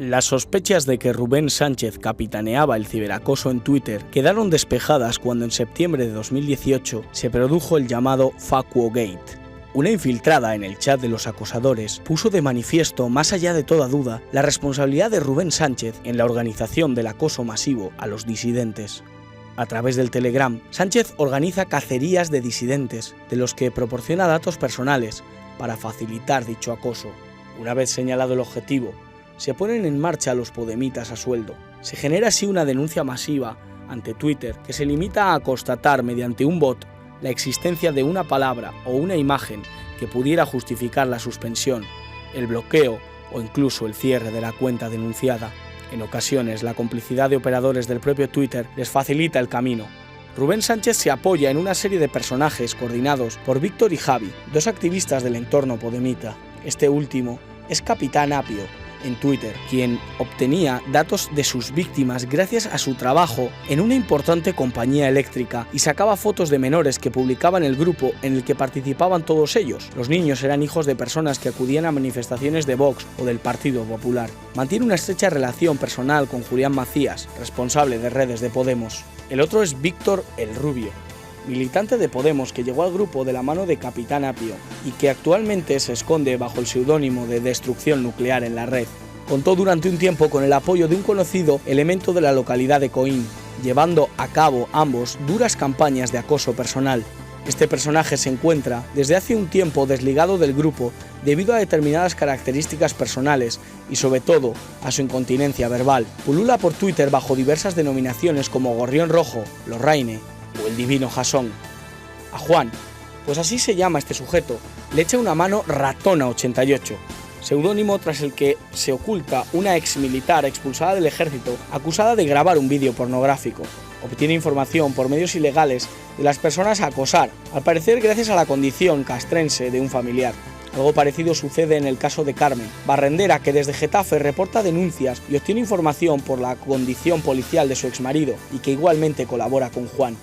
Las sospechas de que Rubén Sánchez capitaneaba el ciberacoso en Twitter quedaron despejadas cuando en septiembre de 2018 se produjo el llamado FacuoGate. Una infiltrada en el chat de los acosadores puso de manifiesto, más allá de toda duda, la responsabilidad de Rubén Sánchez en la organización del acoso masivo a los disidentes. A través del Telegram, Sánchez organiza cacerías de disidentes, de los que proporciona datos personales para facilitar dicho acoso. Una vez señalado el objetivo, se ponen en marcha los podemitas a sueldo. Se genera así una denuncia masiva ante Twitter que se limita a constatar mediante un bot la existencia de una palabra o una imagen que pudiera justificar la suspensión, el bloqueo o incluso el cierre de la cuenta denunciada. En ocasiones, la complicidad de operadores del propio Twitter les facilita el camino. Rubén Sánchez se apoya en una serie de personajes coordinados por Víctor y Javi, dos activistas del entorno podemita. Este último es Capitán Apio en Twitter, quien obtenía datos de sus víctimas gracias a su trabajo en una importante compañía eléctrica y sacaba fotos de menores que publicaba en el grupo en el que participaban todos ellos. Los niños eran hijos de personas que acudían a manifestaciones de Vox o del Partido Popular. Mantiene una estrecha relación personal con Julián Macías, responsable de redes de Podemos. El otro es Víctor el Rubio, militante de Podemos que llegó al grupo de la mano de Capitán Apio y que actualmente se esconde bajo el seudónimo de Destrucción Nuclear en la red. Contó durante un tiempo con el apoyo de un conocido elemento de la localidad de Coín, llevando a cabo ambos duras campañas de acoso personal. Este personaje se encuentra desde hace un tiempo desligado del grupo debido a determinadas características personales y sobre todo a su incontinencia verbal. Pulula por Twitter bajo diversas denominaciones como Gorrión Rojo, Lorraine o el Divino Jasón. A Juan, pues así se llama este sujeto, le echa una mano Ratona88, seudónimo tras el que se oculta una ex militar expulsada del ejército acusada de grabar un vídeo pornográfico. Obtiene información por medios ilegales de las personas a acosar, al parecer gracias a la condición castrense de un familiar. Algo parecido sucede en el caso de Carmen, barrendera que desde Getafe reporta denuncias y obtiene información por la condición policial de su exmarido y que igualmente colabora con Juan.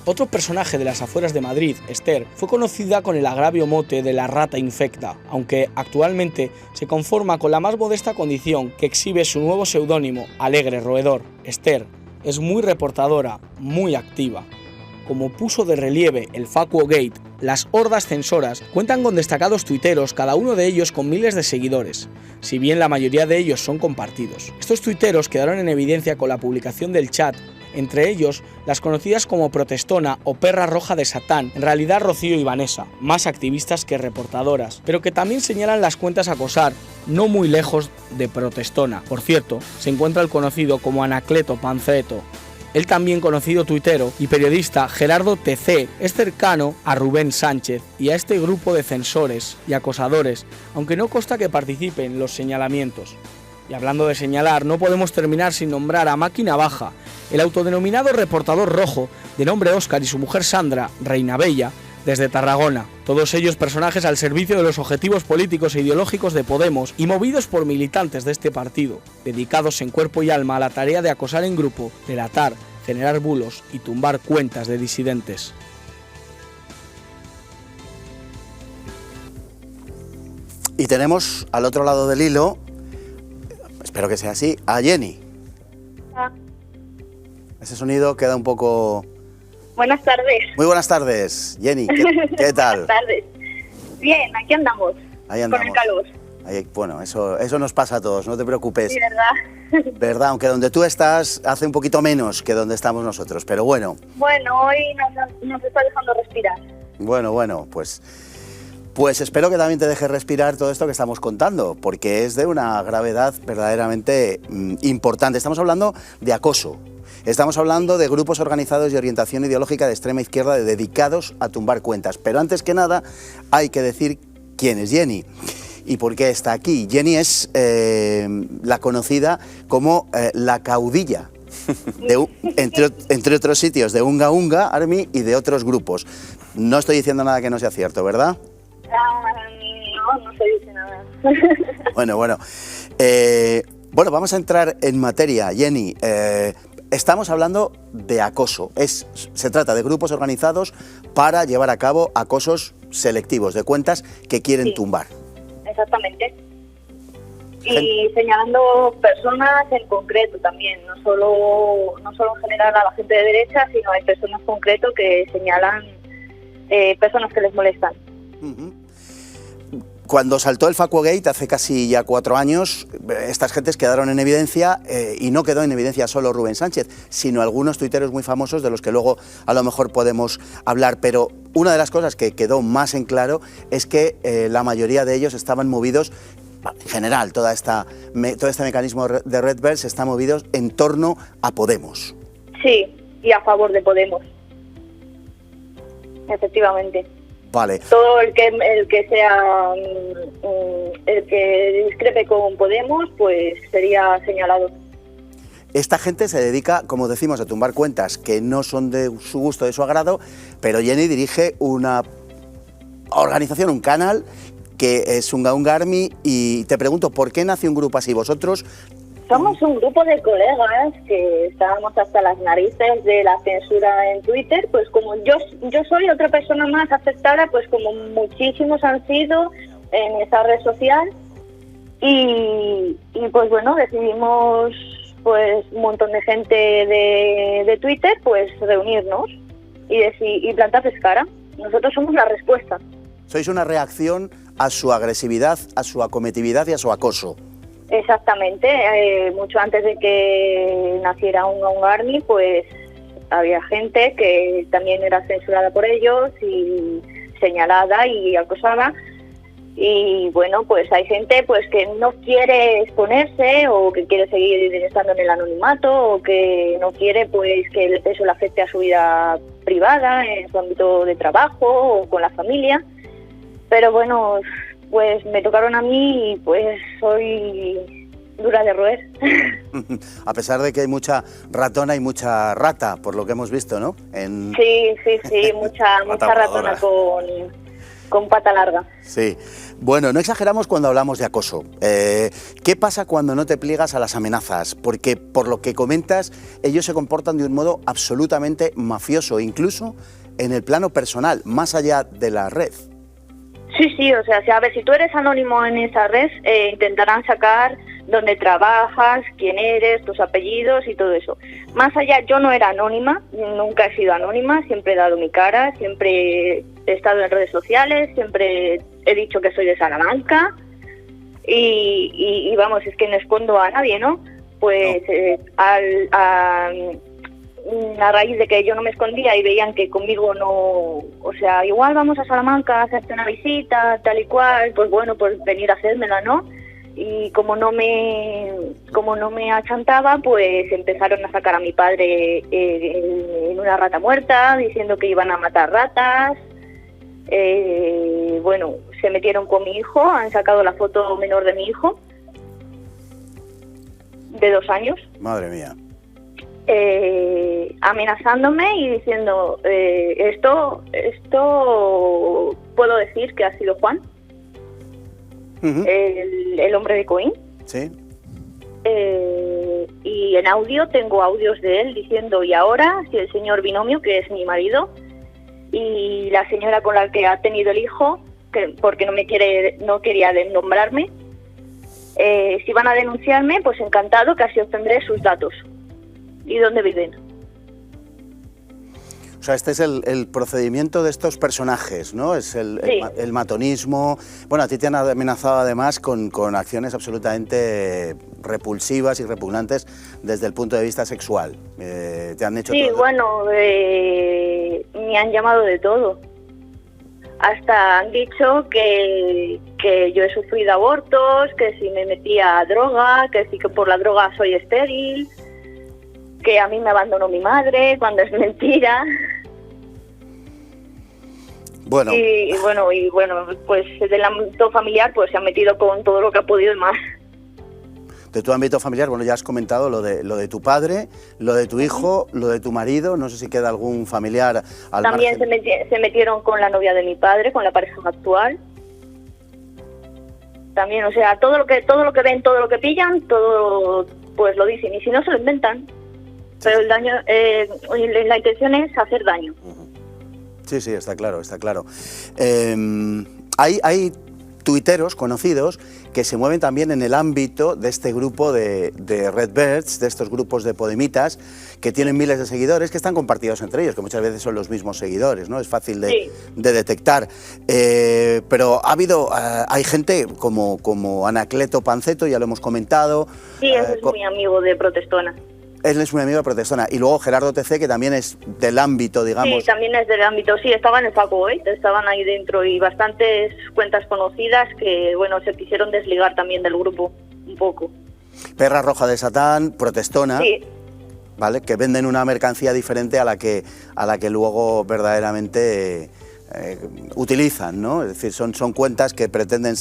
Otro personaje de las afueras de Madrid, Esther, fue conocida con el agravio mote de la rata infecta, aunque actualmente se conforma con la más modesta condición que exhibe su nuevo seudónimo, Alegre Roedor. Esther es muy reportadora, muy activa. Como puso de relieve el FacuoGate, las hordas censoras cuentan con destacados tuiteros, cada uno de ellos con miles de seguidores, si bien la mayoría de ellos son compartidos. Estos tuiteros quedaron en evidencia con la publicación del chat, entre ellos las conocidas como Protestona o Perra Roja de Satán, en realidad Rocío y Vanessa, más activistas que reportadoras, pero que también señalan las cuentas a acosar, no muy lejos de Protestona. Por cierto, se encuentra el conocido como Anacleto Panceto. El también conocido tuitero y periodista Gerardo TC es cercano a Rubén Sánchez y a este grupo de censores y acosadores, aunque no consta que participe en los señalamientos. Y hablando de señalar, no podemos terminar sin nombrar a Máquina Baja, el autodenominado reportador rojo, de nombre Óscar, y su mujer Sandra, Reina Bella, desde Tarragona. Todos ellos personajes al servicio de los objetivos políticos e ideológicos de Podemos y movidos por militantes de este partido, dedicados en cuerpo y alma a la tarea de acosar en grupo, delatar, generar bulos y tumbar cuentas de disidentes. Y tenemos al otro lado del hilo, espero que sea así, a Jenny. Ah. Ese sonido queda un poco... Buenas tardes. Muy buenas tardes, Jenny. ¿Qué tal? Buenas tardes. Bien, aquí andamos. Ahí andamos. Con el calor. Ahí, bueno, eso nos pasa a todos, no te preocupes. Sí, ¿verdad? ¿Verdad? Aunque donde tú estás hace un poquito menos que donde estamos nosotros, pero bueno. Bueno, hoy nos está dejando respirar. Bueno, pues espero que también te deje respirar todo esto que estamos contando, porque es de una gravedad verdaderamente importante. Estamos hablando de acoso. Estamos hablando de grupos organizados de orientación ideológica de extrema izquierda dedicados a tumbar cuentas. Pero antes que nada hay que decir quién es Jenny y por qué está aquí. Jenny es la conocida como la caudilla, entre otros sitios, de Unga Unga Army y de otros grupos. No estoy diciendo nada que no sea cierto, ¿verdad? No se dice nada. Bueno, vamos a entrar en materia, Jenny. Estamos hablando de acoso. Se trata de grupos organizados para llevar a cabo acosos selectivos de cuentas que quieren tumbar. Exactamente. Y señalando personas en concreto también, no solo en general a la gente de derecha, sino hay personas en concreto que señalan personas que les molestan. Cuando saltó el Facuogate hace casi ya 4 años, estas gentes quedaron en evidencia y no quedó en evidencia solo Rubén Sánchez, sino algunos tuiteros muy famosos de los que luego a lo mejor podemos hablar. Pero una de las cosas que quedó más en claro es que la mayoría de ellos estaban movidos, en general, todo este mecanismo de Redverse está movido en torno a Podemos. Sí, y a favor de Podemos. Efectivamente. Vale. Todo el que sea el que discrepe con Podemos, pues sería señalado. Esta gente se dedica, como decimos, a tumbar cuentas que no son de su gusto, de su agrado, pero Jenny dirige una organización, un canal que es Unga Army, y te pregunto, ¿por qué nace un grupo así? Vosotros... Somos un grupo de colegas que estábamos hasta las narices de la censura en Twitter, pues como yo soy otra persona más afectada, pues como muchísimos han sido en esa red social, y pues bueno, decidimos pues un montón de gente de Twitter pues reunirnos y plantarles cara. Nosotros somos la respuesta. Sois una reacción a su agresividad, a su acometividad y a su acoso. Exactamente, mucho antes de que naciera Unga Army, pues había gente que también era censurada por ellos y señalada y acosada. Y bueno, pues hay gente pues que no quiere exponerse o que quiere seguir estando en el anonimato o que no quiere pues que eso le afecte a su vida privada, en su ámbito de trabajo o con la familia. Pero bueno, pues me tocaron a mí y pues soy dura de roer. A pesar de que hay mucha ratona y mucha rata, por lo que hemos visto, ¿no? Sí, mucha ratona con pata larga. Sí. Bueno, no exageramos cuando hablamos de acoso. ¿Qué pasa cuando no te pliegas a las amenazas? Porque por lo que comentas, ellos se comportan de un modo absolutamente mafioso, incluso en el plano personal, más allá de la red. Sí, o sea, a ver, si tú eres anónimo en esa red, intentarán sacar dónde trabajas, quién eres, tus apellidos y todo eso. Más allá, yo no era anónima, nunca he sido anónima, siempre he dado mi cara, siempre he estado en redes sociales, siempre he dicho que soy de Salamanca y vamos, es que no escondo a nadie, ¿no? Pues a raíz de que yo no me escondía y veían que conmigo no, o sea, igual vamos a Salamanca a hacerte una visita, tal y cual, pues bueno, pues venir a hacérmela, ¿no? Y como no me achantaba, pues empezaron a sacar a mi padre en una rata muerta, diciendo que iban a matar ratas. Bueno, se metieron con mi hijo, han sacado la foto menor de mi hijo, de 2 años. Madre mía. Amenazándome y diciendo esto puedo decir que ha sido Juan, el hombre de Coín. Sí. Y en audio tengo audios de él diciendo, y ahora si el señor Binomio, que es mi marido, y la señora con la que ha tenido el hijo, que porque no quería nombrarme, si van a denunciarme, pues encantado, que así obtendré sus datos y dónde viven. O sea, este es el procedimiento de estos personajes, ¿no? Es el matonismo. Bueno, a ti te han amenazado además con acciones absolutamente repulsivas y repugnantes desde el punto de vista sexual. Te han hecho... Sí, bueno, me han llamado de todo. Hasta han dicho que yo he sufrido abortos, que si me metía a droga, que sí que por la droga soy estéril, que a mí me abandonó mi madre, cuando es mentira. Bueno. Y bueno, pues del ámbito familiar pues se ha metido con todo lo que ha podido y más. De tu ámbito familiar, bueno, ya has comentado lo de tu padre, lo de tu hijo, lo de tu marido, no sé si queda algún familiar al También margen. se metieron con la novia de mi padre, con la pareja actual. También, o sea, todo lo que ven, todo lo que pillan, todo pues lo dicen, y si no se lo inventan. Pero el daño, la intención es hacer daño. Sí, está claro, está claro. Hay tuiteros conocidos que se mueven también en el ámbito de este grupo de Redbirds, de estos grupos de podemitas, que tienen miles de seguidores, que están compartidos entre ellos, que muchas veces son los mismos seguidores, ¿no? Es fácil de detectar. Pero hay gente como Anacleto Panceto, ya lo hemos comentado. Sí, ese es muy amigo de Protestona. Él es muy amigo de Protestona. Y luego Gerardo TC, que también es del ámbito, digamos. Sí, también es del ámbito. Sí, estaba en el Facu, estaban ahí dentro y bastantes cuentas conocidas que, bueno, se quisieron desligar también del grupo un poco. Perra Roja de Satán, Protestona. Sí. ¿Vale? Que venden una mercancía diferente a la que luego verdaderamente utilizan, ¿no? Es decir, son cuentas que pretenden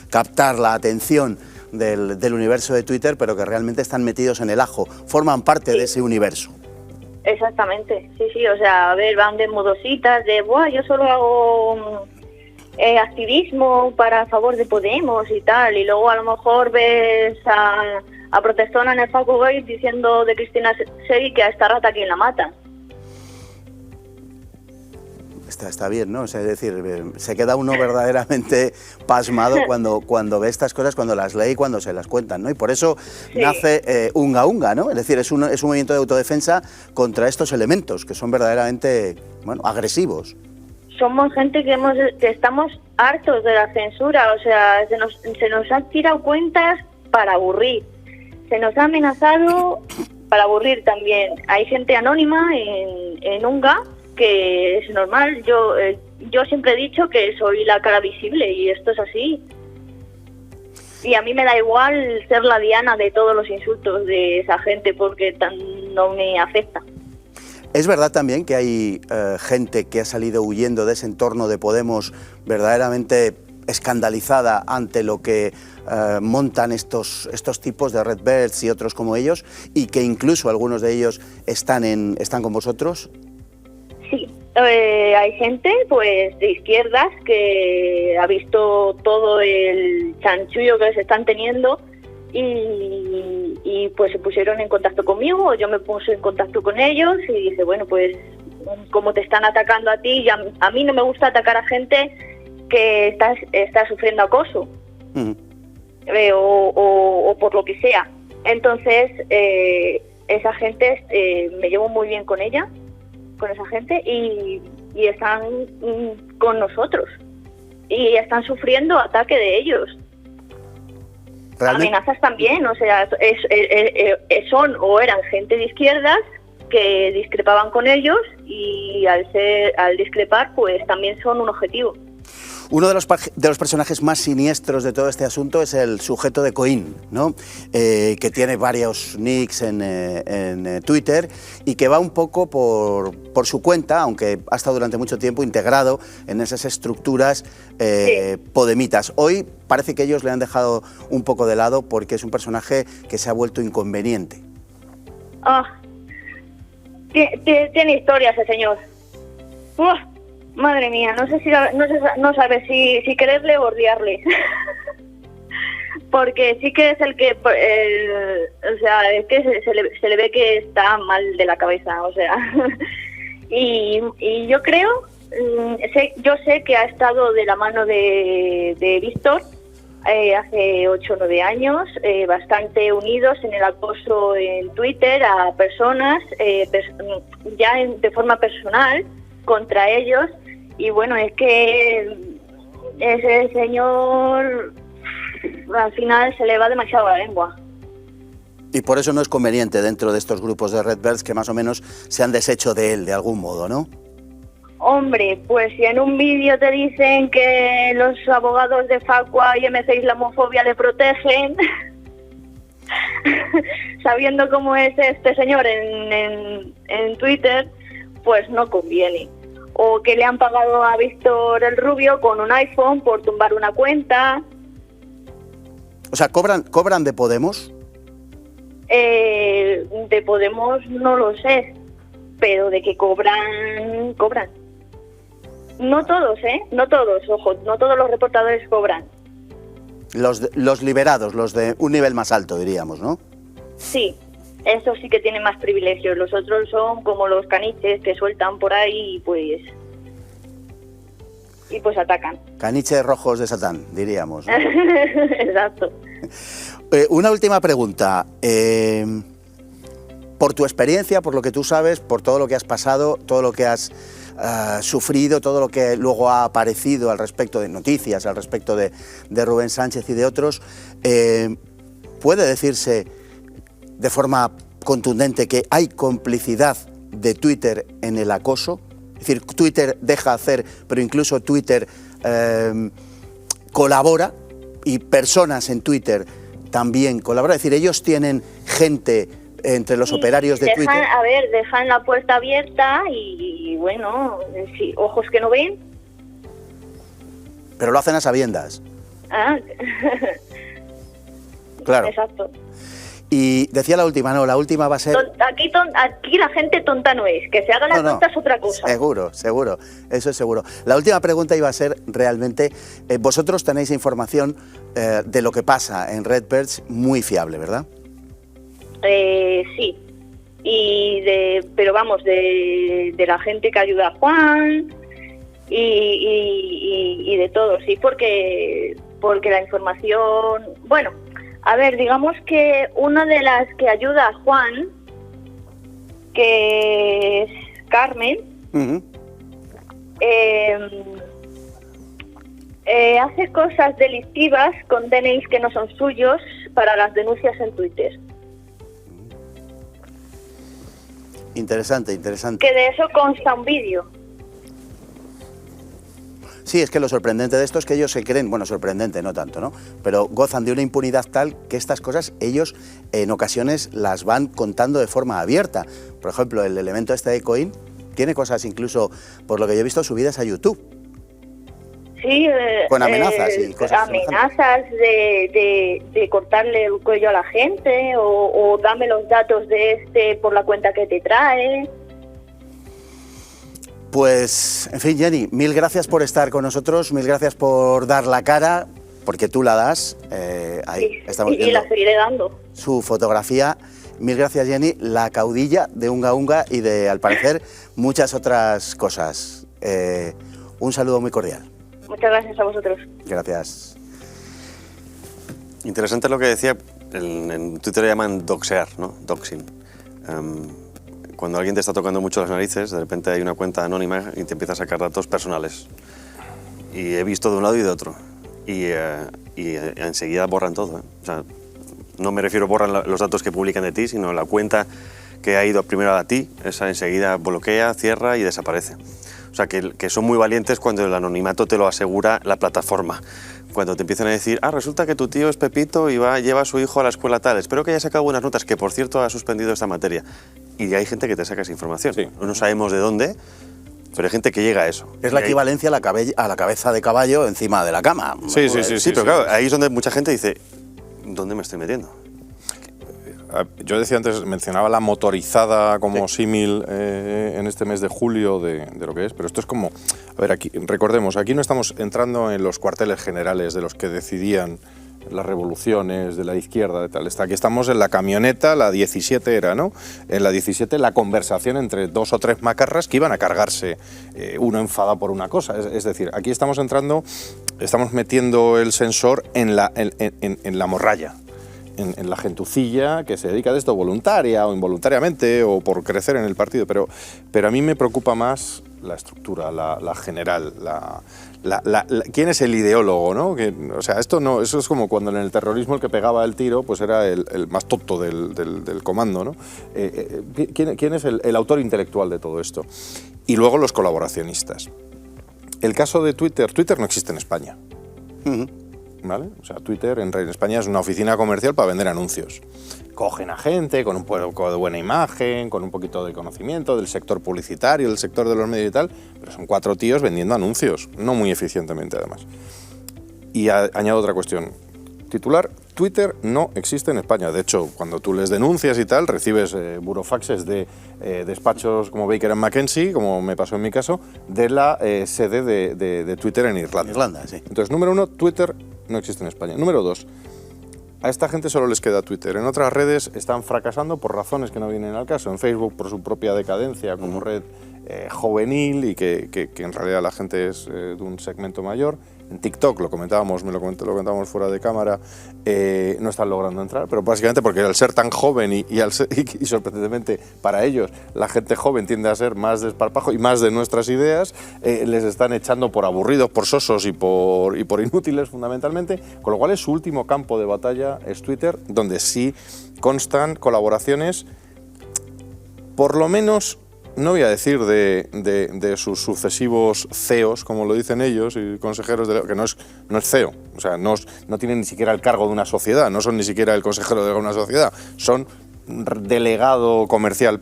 captar la atención del universo de Twitter, pero que realmente están metidos en el ajo, forman parte de ese universo. Exactamente, sí, o sea, a ver, van de modositas, de, buah, yo solo hago activismo para favor de Podemos y tal, y luego a lo mejor ves a Protestona en el Facu Gate diciendo de Cristina Seguí que a esta rata quien la mata. Está bien, ¿no? O sea, es decir, se queda uno verdaderamente pasmado cuando ve estas cosas, cuando las lee y cuando se las cuentan, ¿no? Y por eso nace Unga Unga, ¿no? Es decir, es un movimiento de autodefensa contra estos elementos que son verdaderamente, bueno, agresivos. Somos gente que estamos hartos de la censura, o sea, se nos han tirado cuentas para aburrir, se nos ha amenazado para aburrir también. Hay gente anónima en Unga, que es normal. Yo siempre he dicho que soy la cara visible y esto es así. Y a mí me da igual ser la diana de todos los insultos de esa gente porque no me afecta. Es verdad también que hay gente que ha salido huyendo de ese entorno de Podemos verdaderamente escandalizada ante lo que montan estos tipos de Redbirds y otros como ellos, y que incluso algunos de ellos están con vosotros. Sí, hay gente pues de izquierdas que ha visto todo el chanchullo que se están teniendo y pues se pusieron en contacto conmigo, yo me puse en contacto con ellos y dice, bueno, pues como te están atacando a ti, y a mí no me gusta atacar a gente que está sufriendo acoso o por lo que sea. Entonces esa gente me llevo muy bien con ella, con esa gente, y están con nosotros y están sufriendo ataque de ellos. ¿Realmente? Amenazas también, o sea, son o eran gente de izquierdas que discrepaban con ellos y al discrepar pues también son un objetivo. Uno de los personajes más siniestros de todo este asunto es el sujeto de Coín, ¿no? Que tiene varios nicks en Twitter y que va un poco por su cuenta, aunque ha estado durante mucho tiempo integrado en esas estructuras podemitas. Hoy parece que ellos le han dejado un poco de lado porque es un personaje que se ha vuelto inconveniente. Tiene historia ese señor. Madre mía, no sabe si quererle o odiarle. Porque sí que es el que, o sea, es que se le ve que está mal de la cabeza, o sea. y yo creo, yo sé que ha estado de la mano de Víctor hace 8 o 9 años, bastante unidos en el acoso en Twitter a personas, ya de forma personal, contra ellos. Y bueno, es que ese señor al final se le va demasiado la lengua. Y por eso no es conveniente dentro de estos grupos de Redbirds que más o menos se han deshecho de él de algún modo, ¿no? Hombre, pues si en un vídeo te dicen que los abogados de Facua y MC Islamofobia le protegen, sabiendo cómo es este señor en Twitter, pues no conviene. O que le han pagado a Víctor el Rubio con un iPhone por tumbar una cuenta. O sea, ¿cobran de Podemos? De Podemos no lo sé, pero de que cobran. No todos, no todos, ojo, no todos los reportadores cobran. Los liberados, los de un nivel más alto, diríamos, ¿no? Sí. Eso sí que tienen más privilegios. Los otros son como los caniches que sueltan por ahí y pues... y pues atacan. Caniches rojos de Satán, diríamos, ¿no? Exacto. Una última pregunta. Por tu experiencia, por lo que tú sabes, por todo lo que has pasado, todo lo que has sufrido, todo lo que luego ha aparecido al respecto de noticias, al respecto de Rubén Sánchez y de otros, ¿puede decirse de forma contundente que hay complicidad de Twitter en el acoso? Es decir, Twitter deja hacer, pero incluso Twitter colabora, y personas en Twitter también colaboran. Es decir, ellos tienen gente entre los operarios de Twitter. A ver, dejan la puerta abierta y bueno, sí, ojos que no ven. Pero lo hacen a sabiendas. Ah. Claro. Exacto. Y decía la última, no, la última va a ser... Aquí la gente tonta no es, que se haga la tonta es otra cosa. Seguro, seguro, eso es seguro. La última pregunta iba a ser realmente, vosotros tenéis información de lo que pasa en Redbirds muy fiable, ¿verdad? Sí, pero vamos, de la gente que ayuda a Juan y de todo, sí, porque la información, bueno, a ver, digamos que una de las que ayuda a Juan, que es Carmen, hace cosas delictivas con DNIs que no son suyos para las denuncias en Twitter. Interesante, interesante. Que de eso consta un vídeo. Sí, es que lo sorprendente de esto es que ellos se creen, bueno, sorprendente no tanto, ¿no? Pero gozan de una impunidad tal que estas cosas ellos en ocasiones las van contando de forma abierta. Por ejemplo, el elemento este de Coin tiene cosas incluso, por lo que yo he visto, subidas a YouTube. Sí, con amenazas y cosas. Amenazas de cortarle el cuello a la gente o dame los datos de este por la cuenta que te trae. Pues, en fin, Jenny, mil gracias por estar con nosotros, mil gracias por dar la cara, porque tú la das. Ahí Sí, estamos y viendo la seguiré dando. su fotografía. Mil gracias, Jenny, la caudilla de Unga Unga y de, al parecer, muchas otras cosas. Un saludo muy cordial. Muchas gracias a vosotros. Gracias. Interesante lo que decía, en Twitter le llaman doxear, ¿no? Doxing. Cuando alguien te está tocando mucho las narices, de repente hay una cuenta anónima y te empieza a sacar datos personales. Y he visto de un lado y de otro. Y enseguida borran todo, ¿eh? O sea, no me refiero a borrar los datos que publican de ti, sino la cuenta que ha ido primero a ti, esa enseguida bloquea, cierra y desaparece. O sea, que son muy valientes cuando el anonimato te lo asegura la plataforma. Cuando te empiezan a decir, resulta que tu tío es Pepito y lleva a su hijo a la escuela tal, espero que haya sacado buenas notas, que por cierto ha suspendido esta materia. Y hay gente que te saca esa información. Sí. No sabemos de dónde, pero hay gente que llega a eso. Es la equivalencia a la cabeza de caballo encima de la cama. Sí, pero claro, ahí es donde mucha gente dice, ¿dónde me estoy metiendo? Yo decía antes, mencionaba la motorizada como símil en este mes de julio de lo que es, pero esto es como, a ver, aquí recordemos, aquí no estamos entrando en los cuarteles generales de los que decidían las revoluciones de la izquierda, de tal. Aquí estamos en la camioneta, la 17 era, ¿no? En la 17 la conversación entre 2 o 3 macarras que iban a cargarse, uno enfadado por una cosa. Es decir, aquí estamos entrando, estamos metiendo el sensor en la morralla. En la gentucilla que se dedica a esto voluntaria o involuntariamente o por crecer en el partido, pero a mí me preocupa más la estructura, la general, quién es el ideólogo, ¿no? O sea, eso es como cuando en el terrorismo el que pegaba el tiro pues era el más tonto del comando, ¿no? ¿Quién es el autor intelectual de todo esto? Y luego los colaboracionistas. El caso de Twitter no existe en España. ¿Vale? O sea, Twitter en España es una oficina comercial para vender anuncios. Cogen a gente con un poco de buena imagen, con un poquito de conocimiento del sector publicitario, del sector de los medios y tal, pero son 4 tíos vendiendo anuncios, no muy eficientemente además. Y añado otra cuestión. Titular, Twitter no existe en España. De hecho, cuando tú les denuncias y tal, recibes burofaxes de despachos como Baker & McKenzie, como me pasó en mi caso, de la sede de Twitter en Irlanda. Irlanda, sí. Entonces, número 1, Twitter no existe en España. Número 2, a esta gente solo les queda Twitter. En otras redes están fracasando por razones que no vienen al caso. En Facebook por su propia decadencia como red juvenil y que en realidad la gente es de un segmento mayor. En TikTok, lo comentábamos fuera de cámara, no están logrando entrar, pero básicamente porque al ser tan joven y sorprendentemente para ellos la gente joven tiende a ser más desparpajo y más de nuestras ideas, les están echando por aburridos, por sosos y por inútiles fundamentalmente, con lo cual su último campo de batalla es Twitter, donde sí constan colaboraciones, por lo menos, no voy a decir de sus sucesivos CEOs, como lo dicen ellos, y consejeros, que no es CEO, o sea, no tienen ni siquiera el cargo de una sociedad, no son ni siquiera el consejero de una sociedad, son delegado comercial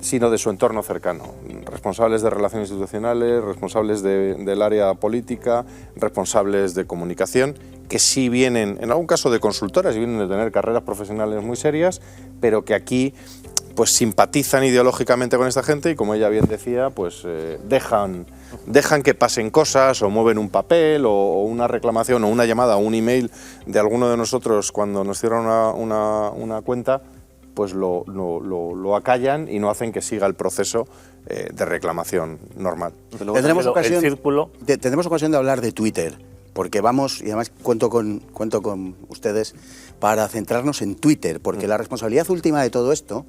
sino de su entorno cercano, responsables de relaciones institucionales, responsables del área política, responsables de comunicación, que sí vienen, en algún caso de consultoras, y vienen de tener carreras profesionales muy serias, pero que aquí pues simpatizan ideológicamente con esta gente y, como ella bien decía, pues dejan que pasen cosas o mueven un papel o una reclamación o una llamada o un email de alguno de nosotros cuando nos cierran una cuenta, pues lo acallan y no hacen que siga el proceso de reclamación normal. Tendremos ocasión de hablar de Twitter, porque vamos, y además cuento con ustedes para centrarnos en Twitter, porque la responsabilidad última de todo esto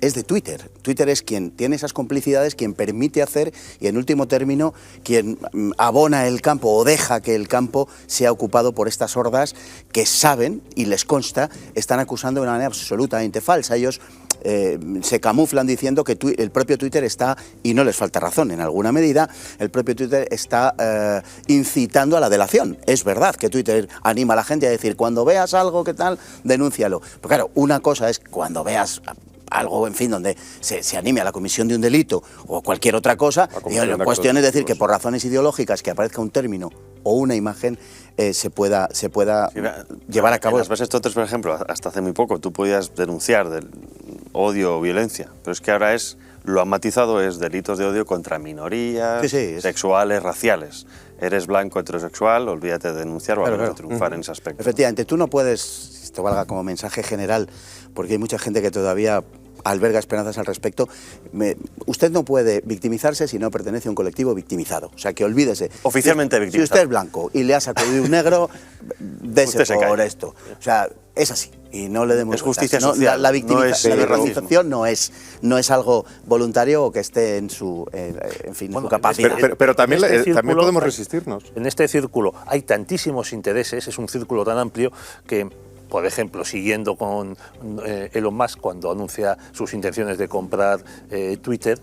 es de Twitter. Twitter es quien tiene esas complicidades, quien permite hacer y, en último término, quien abona el campo o deja que el campo sea ocupado por estas hordas que saben, y les consta, están acusando de una manera absolutamente falsa. Ellos se camuflan diciendo que el propio Twitter está, y no les falta razón en alguna medida, el propio Twitter está incitando a la delación. Es verdad que Twitter anima a la gente a decir, cuando veas algo que tal, denúncialo. Pero claro, una cosa es cuando veas algo, en fin, donde se anime a la comisión de un delito o cualquier otra cosa, y la cuestión es decir que por razones ideológicas que aparezca un término o una imagen se pueda llevar a cabo. En las bases Twitter, por ejemplo, hasta hace muy poco tú podías denunciar del odio o violencia, pero es que ahora lo han matizado, es delitos de odio contra minorías, sexuales, raciales. Eres blanco, heterosexual, olvídate de denunciar o a triunfar en ese aspecto. Efectivamente, tú no puedes, esto valga como mensaje general, porque hay mucha gente que todavía alberga esperanzas al respecto. Usted no puede victimizarse si no pertenece a un colectivo victimizado. O sea, que olvídese. Oficialmente victimizado. Si usted es blanco y le ha sacudido un negro, dese por esto. O sea, es así. Y no le demos es justicia social. La victimización no es algo voluntario o que esté en su capacidad. Pero también podemos resistirnos. En este círculo hay tantísimos intereses, es un círculo tan amplio que, por ejemplo, siguiendo con Elon Musk cuando anuncia sus intenciones de comprar Twitter,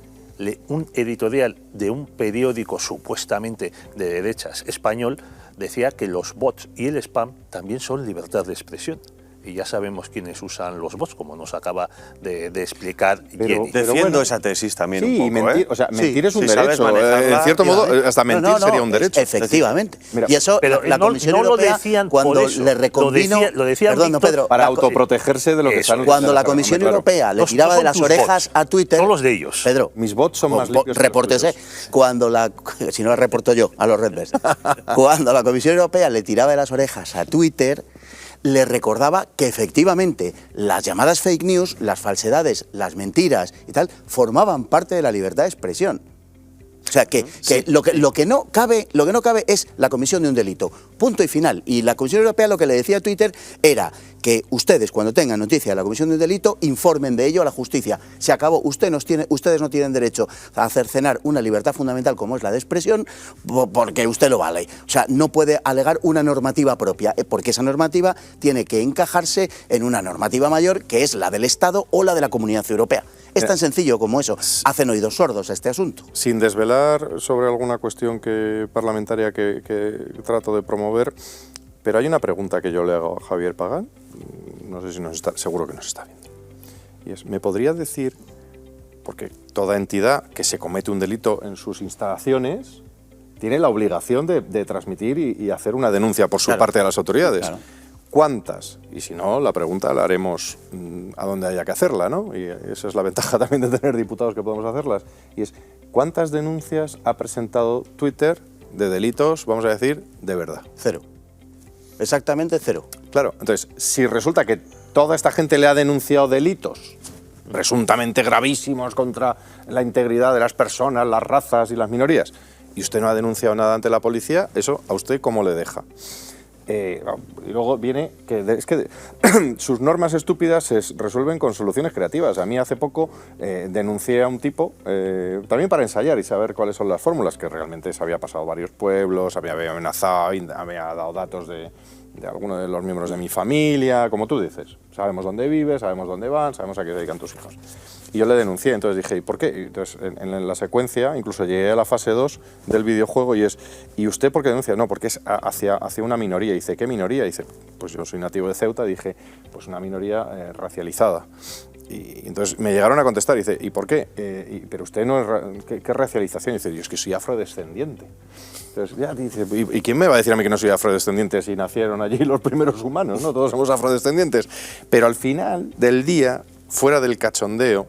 un editorial de un periódico supuestamente de derechas español decía que los bots y el spam también son libertad de expresión. Y ya sabemos quiénes usan los bots, como nos acaba de explicar. Defiendo esa tesis también un poco. Mentir es un derecho. En cierto modo, hasta mentir sería un derecho. Efectivamente. Mira, y eso la Comisión Europea, cuando le recombinó... para autoprotegerse de lo que sale. Cuando la Comisión Europea le tiraba de las orejas a Twitter... Son los de ellos. Pedro, mis bots son más limpios. Repórtese. Si no, la reporto yo a los Redbirds. Cuando la Comisión Europea le tiraba de las orejas a Twitter, le recordaba que efectivamente las llamadas fake news, las falsedades, las mentiras y tal, formaban parte de la libertad de expresión. O sea, lo que no cabe es la comisión de un delito. Punto y final. Y la Comisión Europea lo que le decía a Twitter era que ustedes, cuando tengan noticia de la comisión de un delito, informen de ello a la justicia. Se acabó. Ustedes no tienen derecho a cercenar una libertad fundamental como es la de expresión, porque usted lo vale. O sea, no puede alegar una normativa propia, porque esa normativa tiene que encajarse en una normativa mayor, que es la del Estado o la de la Comunidad Europea. Es tan sencillo como eso. Hacen oídos sordos a este asunto. Sin desvelar sobre alguna cuestión parlamentaria que trato de promover, pero hay una pregunta que yo le hago a Javier Pagán, no sé si seguro que nos está viendo, y es, ¿me podría decir, porque toda entidad que se comete un delito en sus instalaciones tiene la obligación de transmitir y hacer una denuncia por su parte a las autoridades? Claro. ¿Cuántas? Y si no, la pregunta la haremos a donde haya que hacerla, ¿no? Y esa es la ventaja también de tener diputados que podemos hacerlas. Y es, ¿cuántas denuncias ha presentado Twitter de delitos, vamos a decir, de verdad? 0. Exactamente 0. Claro, entonces, si resulta que toda esta gente le ha denunciado delitos presuntamente gravísimos contra la integridad de las personas, las razas y las minorías, y usted no ha denunciado nada ante la policía, ¿eso a usted cómo le deja? Y luego viene es que sus normas estúpidas se resuelven con soluciones creativas. A mí hace poco denuncié a un tipo, también para ensayar y saber cuáles son las fórmulas, que realmente se había pasado varios pueblos, había amenazado, había dado datos de algunos de los miembros de mi familia, como tú dices. Sabemos dónde vives, sabemos dónde van, sabemos a qué se dedican tus hijos. Y yo le denuncié, entonces dije, ¿y por qué? Entonces, en la secuencia, incluso llegué a la fase 2 del videojuego y es, ¿y usted por qué denuncia? No, porque es hacia una minoría. Y dice, ¿qué minoría? Y dice, pues yo soy nativo de Ceuta. Dije, pues una minoría racializada. Y entonces me llegaron a contestar y dice, ¿y por qué? Pero usted no es... ¿Qué racialización? Y dice, yo es que soy afrodescendiente. Entonces ya dice, ¿y quién me va a decir a mí que no soy afrodescendiente si nacieron allí los primeros humanos? ¿No? Todos somos afrodescendientes. Pero al final del día, fuera del cachondeo,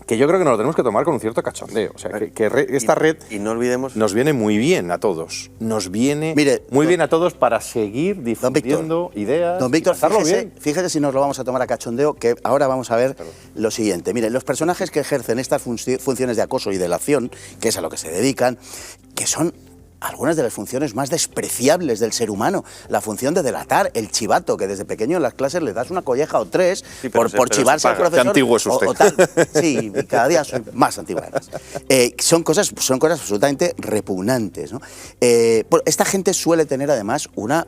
que yo creo que nos lo tenemos que tomar con un cierto cachondeo. O sea, esta red y no olvidemos, nos viene muy bien a todos. Nos viene muy bien a todos para seguir difundiendo ideas. Don Víctor, fíjese si nos lo vamos a tomar a cachondeo, que ahora vamos a ver lo siguiente. Mire, los personajes que ejercen estas funciones de acoso y delación, que es a lo que se dedican, que son algunas de las funciones más despreciables del ser humano. La función de delatar, el chivato, que desde pequeño en las clases le das una colleja o tres por chivarse al profesor. Qué antiguo es usted. O tal. Sí, cada día soy más antiguo. Son cosas absolutamente repugnantes, ¿no? Esta gente suele tener además una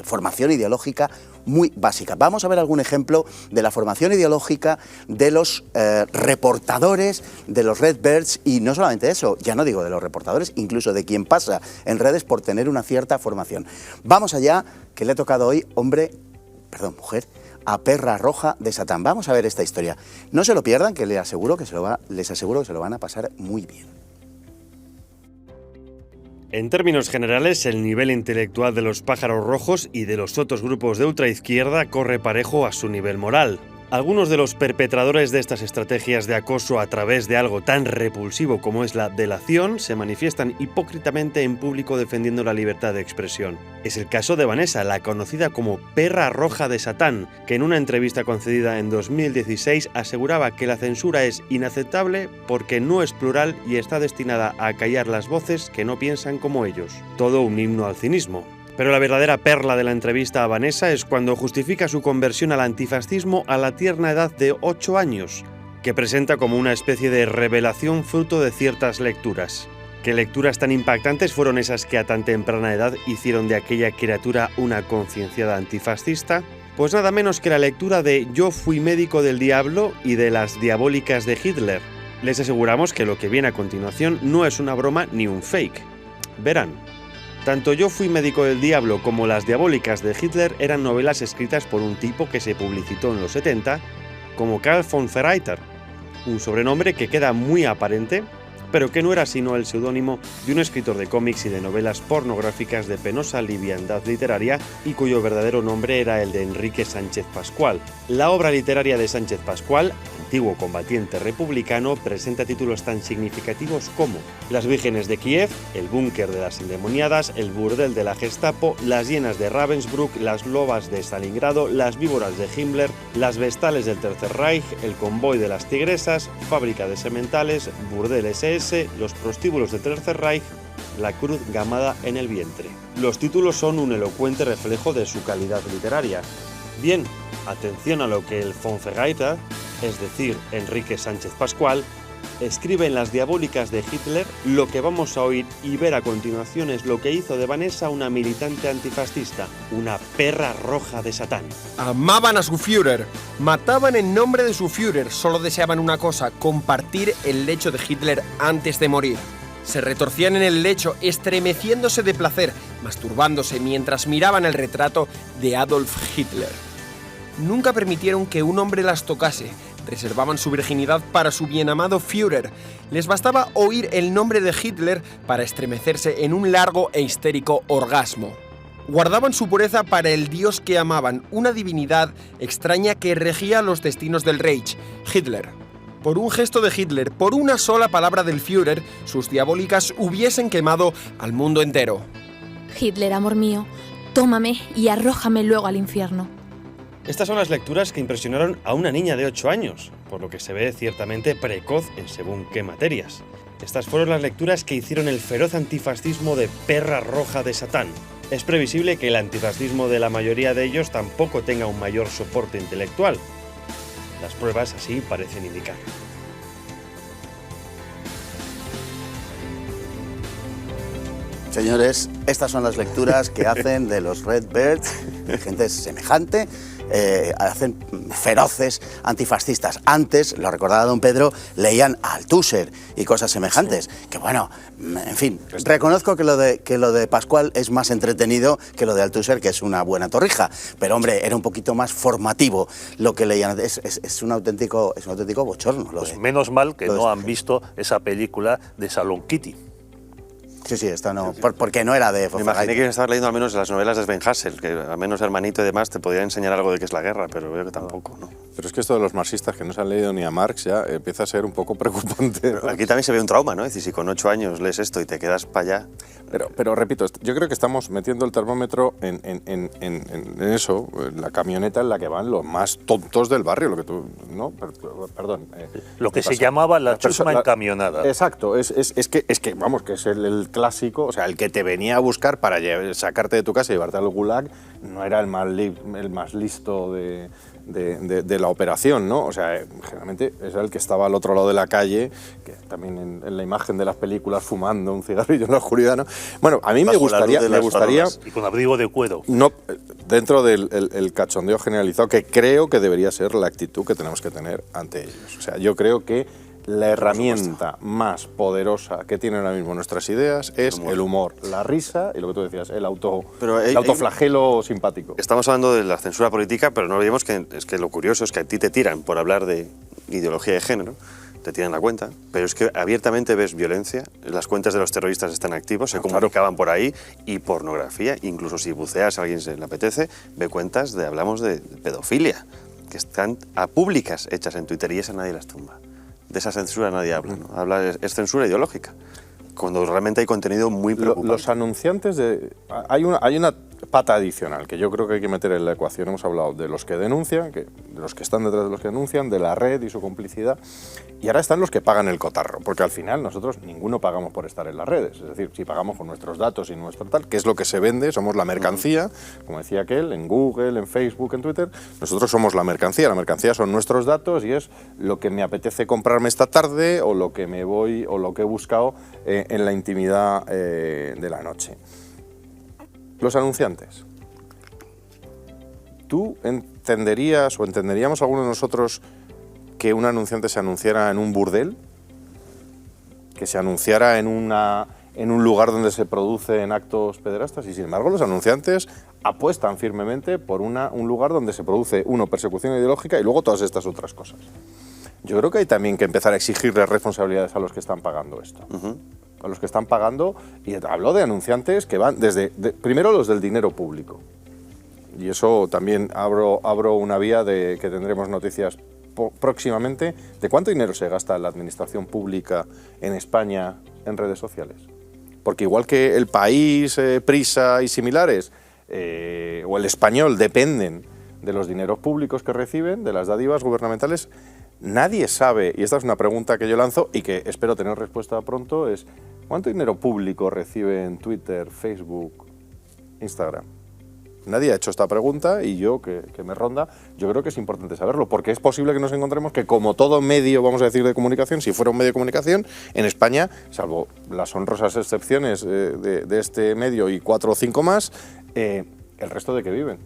formación ideológica muy básica. Vamos a ver algún ejemplo de la formación ideológica de los reportadores de los Redbirds, y no solamente eso, ya no digo de los reportadores, incluso de quien pasa en redes por tener una cierta formación. Vamos allá, que le ha tocado hoy, mujer, a Perra Roja de Satán. Vamos a ver esta historia. No se lo pierdan, que les aseguro que se lo van a pasar muy bien. En términos generales, el nivel intelectual de los pájaros rojos y de los otros grupos de ultraizquierda corre parejo a su nivel moral. Algunos de los perpetradores de estas estrategias de acoso a través de algo tan repulsivo como es la delación se manifiestan hipócritamente en público defendiendo la libertad de expresión. Es el caso de Vanessa, la conocida como Perra Roja de Satán, que en una entrevista concedida en 2016 aseguraba que la censura es inaceptable porque no es plural y está destinada a callar las voces que no piensan como ellos. Todo un himno al cinismo. Pero la verdadera perla de la entrevista a Vanessa es cuando justifica su conversión al antifascismo a la tierna edad de 8 años, que presenta como una especie de revelación fruto de ciertas lecturas. ¿Qué lecturas tan impactantes fueron esas que a tan temprana edad hicieron de aquella criatura una concienciada antifascista? Pues nada menos que la lectura de Yo fui médico del diablo y de Las diabólicas de Hitler. Les aseguramos que lo que viene a continuación no es una broma ni un fake. Verán. Tanto Yo fui médico del diablo como Las diabólicas de Hitler eran novelas escritas por un tipo que se publicitó en los 70 como Karl von Ferreiter, un sobrenombre que queda muy aparente, pero que no era sino el seudónimo de un escritor de cómics y de novelas pornográficas de penosa liviandad literaria y cuyo verdadero nombre era el de Enrique Sánchez Pascual. La obra literaria de Sánchez Pascual, antiguo combatiente republicano, presenta títulos tan significativos como Las vírgenes de Kiev, El búnker de las endemoniadas, El burdel de la Gestapo, Las hienas de Ravensbrück, Las lobas de Stalingrado, Las víboras de Himmler, Las vestales del Tercer Reich, El convoy de las tigresas, Fábrica de sementales, Burdel SS, Los prostíbulos del Tercer Reich, La cruz gamada en el vientre. Los títulos son un elocuente reflejo de su calidad literaria. Bien, atención a lo que el von Ferreiter, es decir, Enrique Sánchez Pascual, escribe en Las diabólicas de Hitler. Lo que vamos a oír y ver a continuación es lo que hizo de Vanessa una militante antifascista, una perra roja de Satán. Amaban a su Führer, mataban en nombre de su Führer, solo deseaban una cosa, compartir el lecho de Hitler antes de morir. Se retorcían en el lecho, estremeciéndose de placer, masturbándose mientras miraban el retrato de Adolf Hitler. Nunca permitieron que un hombre las tocase, reservaban su virginidad para su bienamado Führer. Les bastaba oír el nombre de Hitler para estremecerse en un largo e histérico orgasmo. Guardaban su pureza para el dios que amaban, una divinidad extraña que regía los destinos del Reich, Hitler. Por un gesto de Hitler, por una sola palabra del Führer, sus diabólicas hubiesen quemado al mundo entero. Hitler, amor mío, tómame y arrójame luego al infierno. Estas son las lecturas que impresionaron a una niña de 8 años, por lo que se ve ciertamente precoz en según qué materias. Estas fueron las lecturas que hicieron el feroz antifascismo de Perra Roja de Satán. Es previsible que el antifascismo de la mayoría de ellos tampoco tenga un mayor soporte intelectual. Las pruebas así parecen indicar. Señores, estas son las lecturas que hacen de los Redbirds, gente semejante, hacen feroces antifascistas. Antes, lo recordaba don Pedro, leían a Althusser y cosas semejantes. Sí. Que bueno, en fin, reconozco que lo de Pascual es más entretenido que lo de Althusser, que es una buena torrija. Pero hombre, era un poquito más formativo lo que leían. Es un auténtico bochorno. Pues menos mal que no han visto esa película de Salon Kitty. Sí, esta no, porque no era de Me imaginé que estabas leyendo al menos las novelas de Sven Hassel, que al menos Hermanito y demás te podría enseñar algo de qué es la guerra, pero veo que tampoco, ¿no? Pero es que esto de los marxistas que no se han leído ni a Marx ya empieza a ser un poco preocupante. Pero aquí también se ve un trauma, ¿no? Es decir, si con 8 años lees esto y te quedas para allá... Pero repito, yo creo que estamos metiendo el termómetro en eso, en la camioneta en la que van los más tontos del barrio, lo que tú... ¿no? Perdón. Lo que se llamaba la chusma encamionada. Exacto, es que, vamos, que es el clásico, o sea, el que te venía a buscar para sacarte de tu casa y llevarte al Gulag, no era el más listo de la operación, ¿no? O sea, generalmente es el que estaba al otro lado de la calle, que también en la imagen de las películas fumando un cigarrillo en la oscuridad, ¿no? Bueno, a mí me gustaría y con abrigo de cuero. No, dentro del cachondeo generalizado, que creo que debería ser la actitud que tenemos que tener ante ellos. O sea, yo creo que la herramienta más poderosa que tienen ahora mismo nuestras ideas es el humor, la risa y lo que tú decías, el autoflagelo simpático. Estamos hablando de la censura política, pero no olvidemos que lo curioso es que a ti te tiran por hablar de ideología de género, te tiran la cuenta, pero es que abiertamente ves violencia, las cuentas de los terroristas están activos, se comunicaban por ahí, y pornografía, incluso si buceas a alguien se le apetece, ve cuentas hablamos de pedofilia, que están públicas hechas en Twitter y esa nadie las tumba. De esa censura nadie habla, ¿no? Es censura ideológica, cuando realmente hay contenido muy preocupante. Los anunciantes hay una pata adicional que yo creo que hay que meter en la ecuación. Hemos hablado de los que denuncian, de los que están detrás de los que denuncian, de la red y su complicidad, y ahora están los que pagan el cotarro, porque al final nosotros ninguno pagamos por estar en las redes, es decir, si pagamos con nuestros datos y nuestro tal, que es lo que se vende, somos la mercancía, como decía aquel, en Google, en Facebook, en Twitter, nosotros somos la mercancía son nuestros datos y es lo que me apetece comprarme esta tarde o lo que me voy o lo que he buscado en la intimidad de la noche. Los anunciantes. ¿Tú entenderías o entenderíamos alguno de nosotros que un anunciante se anunciara en un burdel? ¿Que se anunciara en un lugar donde se producen actos pederastas? Y sin embargo los anunciantes apuestan firmemente por un lugar donde se produce, persecución ideológica y luego todas estas otras cosas. Yo creo que hay también que empezar a exigirles responsabilidades a los que están pagando esto. A los que están pagando, y hablo de anunciantes que van primero los del dinero público. Y eso también abro una vía de que tendremos noticias próximamente de cuánto dinero se gasta la administración pública en España en redes sociales. Porque igual que El País, Prisa y similares, o El Español dependen de los dineros públicos que reciben, de las dádivas gubernamentales, nadie sabe, y esta es una pregunta que yo lanzo y que espero tener respuesta pronto, es ¿cuánto dinero público reciben Twitter, Facebook, Instagram? Nadie ha hecho esta pregunta y yo, que me ronda, yo creo que es importante saberlo, porque es posible que nos encontremos que como todo medio, vamos a decir, de comunicación, si fuera un medio de comunicación, en España, salvo las honrosas excepciones de este medio y 4 o 5 más, el resto de que viven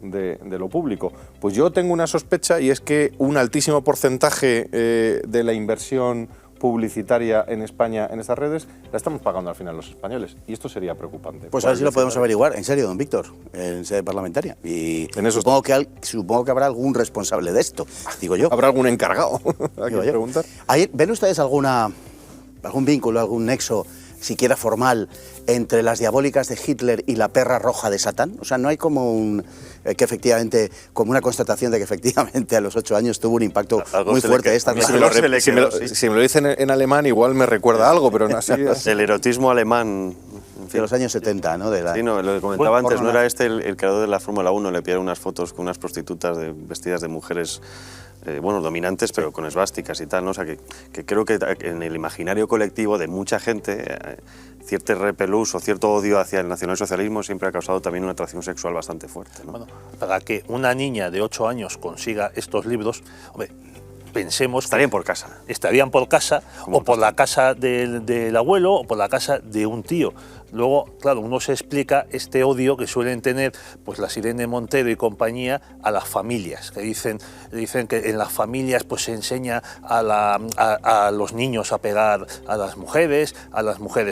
de lo público. Pues yo tengo una sospecha y es que un altísimo porcentaje de la inversión publicitaria en España en estas redes la estamos pagando al final los españoles y esto sería preocupante. Pues a ver si lo podemos averiguar, en serio, don Víctor, en sede parlamentaria. Y supongo que habrá algún responsable de esto, digo yo. Habrá algún encargado. Hay que preguntar. ¿Ven ustedes algún vínculo, algún nexo, siquiera formal, entre las diabólicas de Hitler y la perra roja de Satán? O sea, no hay como como una constatación de que efectivamente a los 8 años tuvo un impacto muy fuerte esta. Si me lo dicen en alemán igual me recuerda algo, pero no así es. El erotismo alemán fin. De los años 70, ¿no? Sí, no, lo que comentaba antes, porno, no era este el creador de la Fórmula 1, le pillaron unas fotos con unas prostitutas vestidas de mujeres, bueno, dominantes, pero con esvásticas y tal, ¿no? O sea, que creo que en el imaginario colectivo de mucha gente, cierto repelús o cierto odio hacia el nacionalsocialismo siempre ha causado también una atracción sexual bastante fuerte, ¿no? Bueno, para que una niña de 8 años consiga estos libros, hombre, pensemos... Estarían por casa. Estarían por casa, o por la casa del abuelo, o por la casa de un tío. Luego, claro, uno se explica este odio que suelen tener pues las Irene Montero y compañía a las familias, que dicen que en las familias pues se enseña a los niños a pegar a las mujeres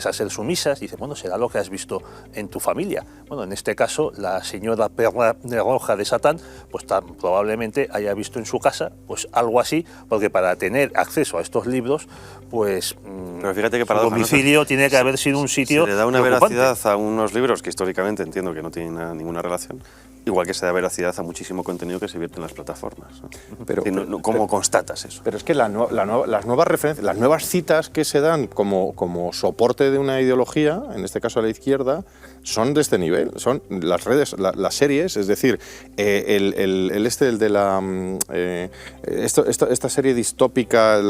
a ser sumisas. Dice, bueno, será lo que has visto en tu familia. Bueno, en este caso, la señora perra roja de Satán, pues probablemente haya visto en su casa pues algo así, porque para tener acceso a estos libros, pues pero fíjate que su domicilio tiene que haber sido un sitio se le da una preocupante. veracidad a unos libros que históricamente entiendo que no tienen ninguna relación, igual que se da veracidad a muchísimo contenido que se vierte en las plataformas, ¿no? Pero, ¿Cómo constatas eso? Pero es que las nuevas referencias, las nuevas citas que se dan como soporte de una ideología, en este caso a la izquierda, son de este nivel, son las redes, las series, es decir, esta serie distópica, El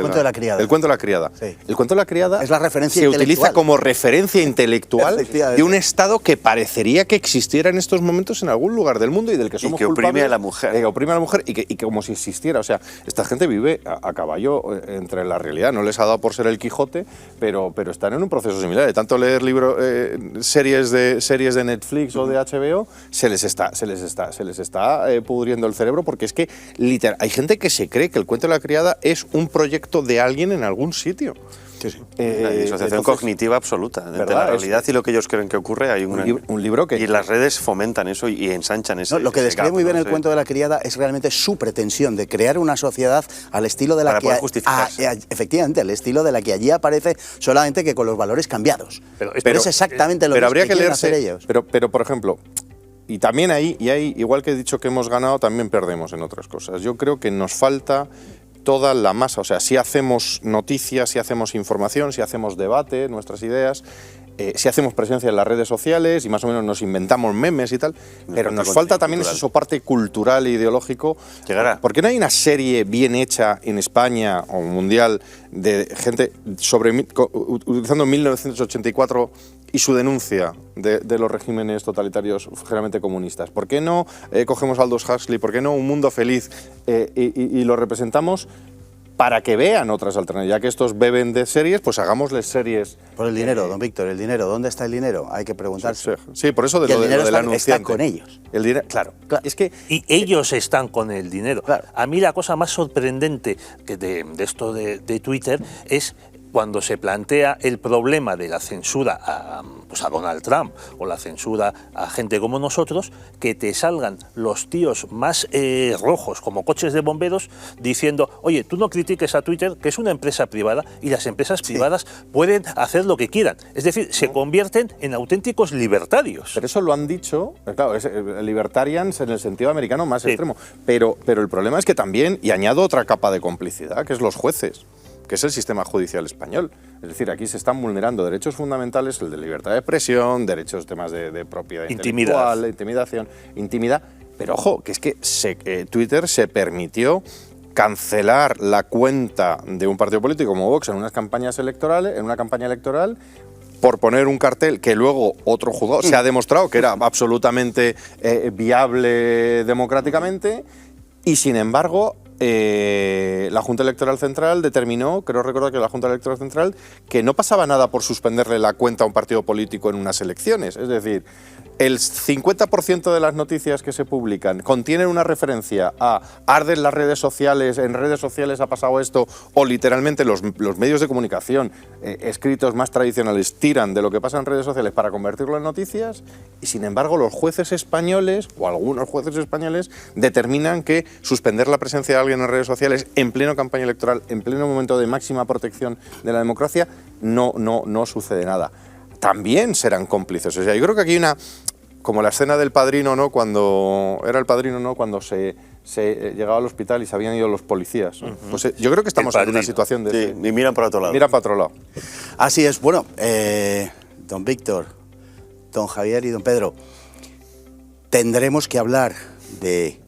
cuento de la criada. El cuento de la criada. Sí. El cuento de la criada es la referencia se intelectual. utiliza como referencia intelectual de un Estado que parecería que existiera en estos momentos en algún lugar del mundo y del que somos culpables. Y que oprime a la mujer. Que oprime a la mujer y que como si existiera. O sea, esta gente vive a caballo entre la realidad. No les ha dado por ser el Quijote, pero están en un proceso similar. De tanto leer series de Netflix o de HBO, se les está pudriendo el cerebro, porque es que literal, hay gente que se cree que el cuento de la criada es un proyecto de alguien en algún sitio. Sí, sí. La disociación cognitiva absoluta. Entre la realidad y lo que ellos creen que ocurre, hay un libro que... Y las redes fomentan eso y ensanchan eso. No, lo que describe muy bien el cuento de la criada es realmente su pretensión de crear una sociedad al estilo de la para poder justificarse. Efectivamente, el estilo de la que allí aparece, solamente que con los valores cambiados. Pero es exactamente lo pero que habría que quieren leerse, hacer ellos. Pero, por ejemplo, y también ahí, igual que he dicho que hemos ganado, también perdemos en otras cosas. Yo creo que nos falta toda la masa, o sea, si hacemos noticias, si hacemos información, si hacemos debate, nuestras ideas, si hacemos presencia en las redes sociales y más o menos nos inventamos memes y tal, pero nos falta también ese soporte cultural e ideológico. Llegará. ¿Por qué no hay una serie bien hecha en España o mundial de gente utilizando 1984 y su denuncia de los regímenes totalitarios generalmente comunistas? ¿Por qué no cogemos a Aldous Huxley? ¿Por qué no Un Mundo Feliz y lo representamos para que vean otras alternativas? Ya que estos beben de series, pues hagámosles series. Por el dinero, don Víctor, el dinero. ¿Dónde está el dinero? Hay que preguntarse. Sí, por eso de lo del anunciante. Está con ellos. El dinero, claro. Es que y ellos están con el dinero. Claro. A mí la cosa más sorprendente que de esto de Twitter es cuando se plantea el problema de la censura a Donald Trump o la censura a gente como nosotros, que te salgan los tíos más rojos como coches de bomberos diciendo, oye, tú no critiques a Twitter, que es una empresa privada y las empresas privadas pueden hacer lo que quieran. Es decir, se convierten en auténticos libertarios. Pero eso lo han dicho, claro, es libertarians en el sentido americano más extremo, pero el problema es que también, y añado otra capa de complicidad, que es los jueces, que es el sistema judicial español. Es decir, aquí se están vulnerando derechos fundamentales, el de libertad de expresión, derechos, temas de propiedad intelectual, intimidación, intimidad. Pero ojo, que es que Twitter se permitió cancelar la cuenta de un partido político como Vox en una campaña electoral, por poner un cartel que luego otro juzgado se ha demostrado que era absolutamente viable democráticamente, y sin embargo la Junta Electoral Central determinó, creo recordar que la Junta Electoral Central, que no pasaba nada por suspenderle la cuenta a un partido político en unas elecciones. Es decir, el 50% de las noticias que se publican contienen una referencia a arden las redes sociales, en redes sociales ha pasado esto, o literalmente los medios de comunicación escritos más tradicionales tiran de lo que pasa en redes sociales para convertirlo en noticias, y sin embargo los jueces españoles, o algunos jueces españoles, determinan que suspender la presencia de alguien en redes sociales en pleno campaña electoral, en pleno momento de máxima protección de la democracia, no sucede nada. También serán cómplices. O sea, yo creo que aquí hay una, como la escena del Padrino, ¿no? Cuando era el Padrino, ¿no? Cuando se llegaba al hospital y se habían ido los policías, ¿no? Pues yo creo que estamos en una situación de... Sí, y miran para otro lado. Miran para otro lado. Así es. Bueno, don Víctor, don Javier y don Pedro, tendremos que hablar de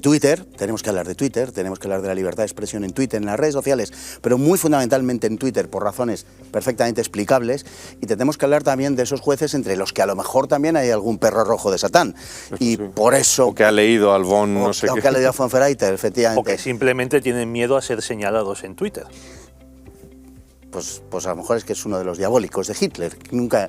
Twitter, tenemos que hablar de la libertad de expresión en Twitter, en las redes sociales, pero muy fundamentalmente en Twitter por razones perfectamente explicables, y tenemos que hablar también de esos jueces entre los que a lo mejor también hay algún perro rojo de Satán, y sí, por eso... O que ha leído al Von, no sé qué. O que ha leído a Von Ferreiter, efectivamente. O que simplemente tienen miedo a ser señalados en Twitter. Pues a lo mejor es que es uno de los diabólicos de Hitler. Nunca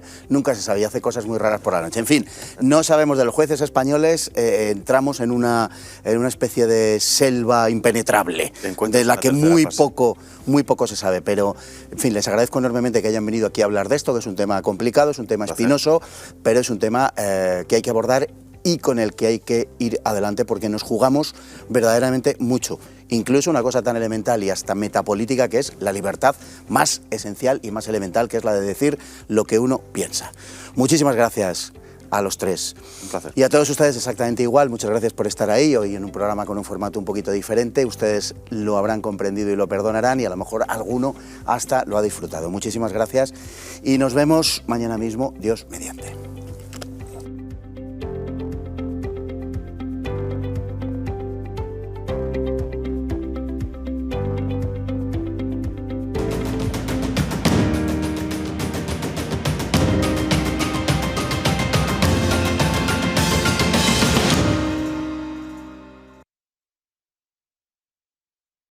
se sabía, hace cosas muy raras por la noche. En fin, no sabemos de los jueces españoles, entramos en una especie de selva impenetrable, de la que muy poco se sabe. Pero, en fin, les agradezco enormemente que hayan venido aquí a hablar de esto, que es un tema complicado, es un tema espinoso, pero es un tema que hay que abordar y con el que hay que ir adelante, porque nos jugamos verdaderamente mucho. Incluso una cosa tan elemental y hasta metapolítica, que es la libertad más esencial y más elemental, que es la de decir lo que uno piensa. Muchísimas gracias a los tres. Un placer. Y a todos ustedes exactamente igual, muchas gracias por estar ahí, hoy en un programa con un formato un poquito diferente. Ustedes lo habrán comprendido y lo perdonarán, y a lo mejor alguno hasta lo ha disfrutado. Muchísimas gracias y nos vemos mañana mismo, Dios mediante.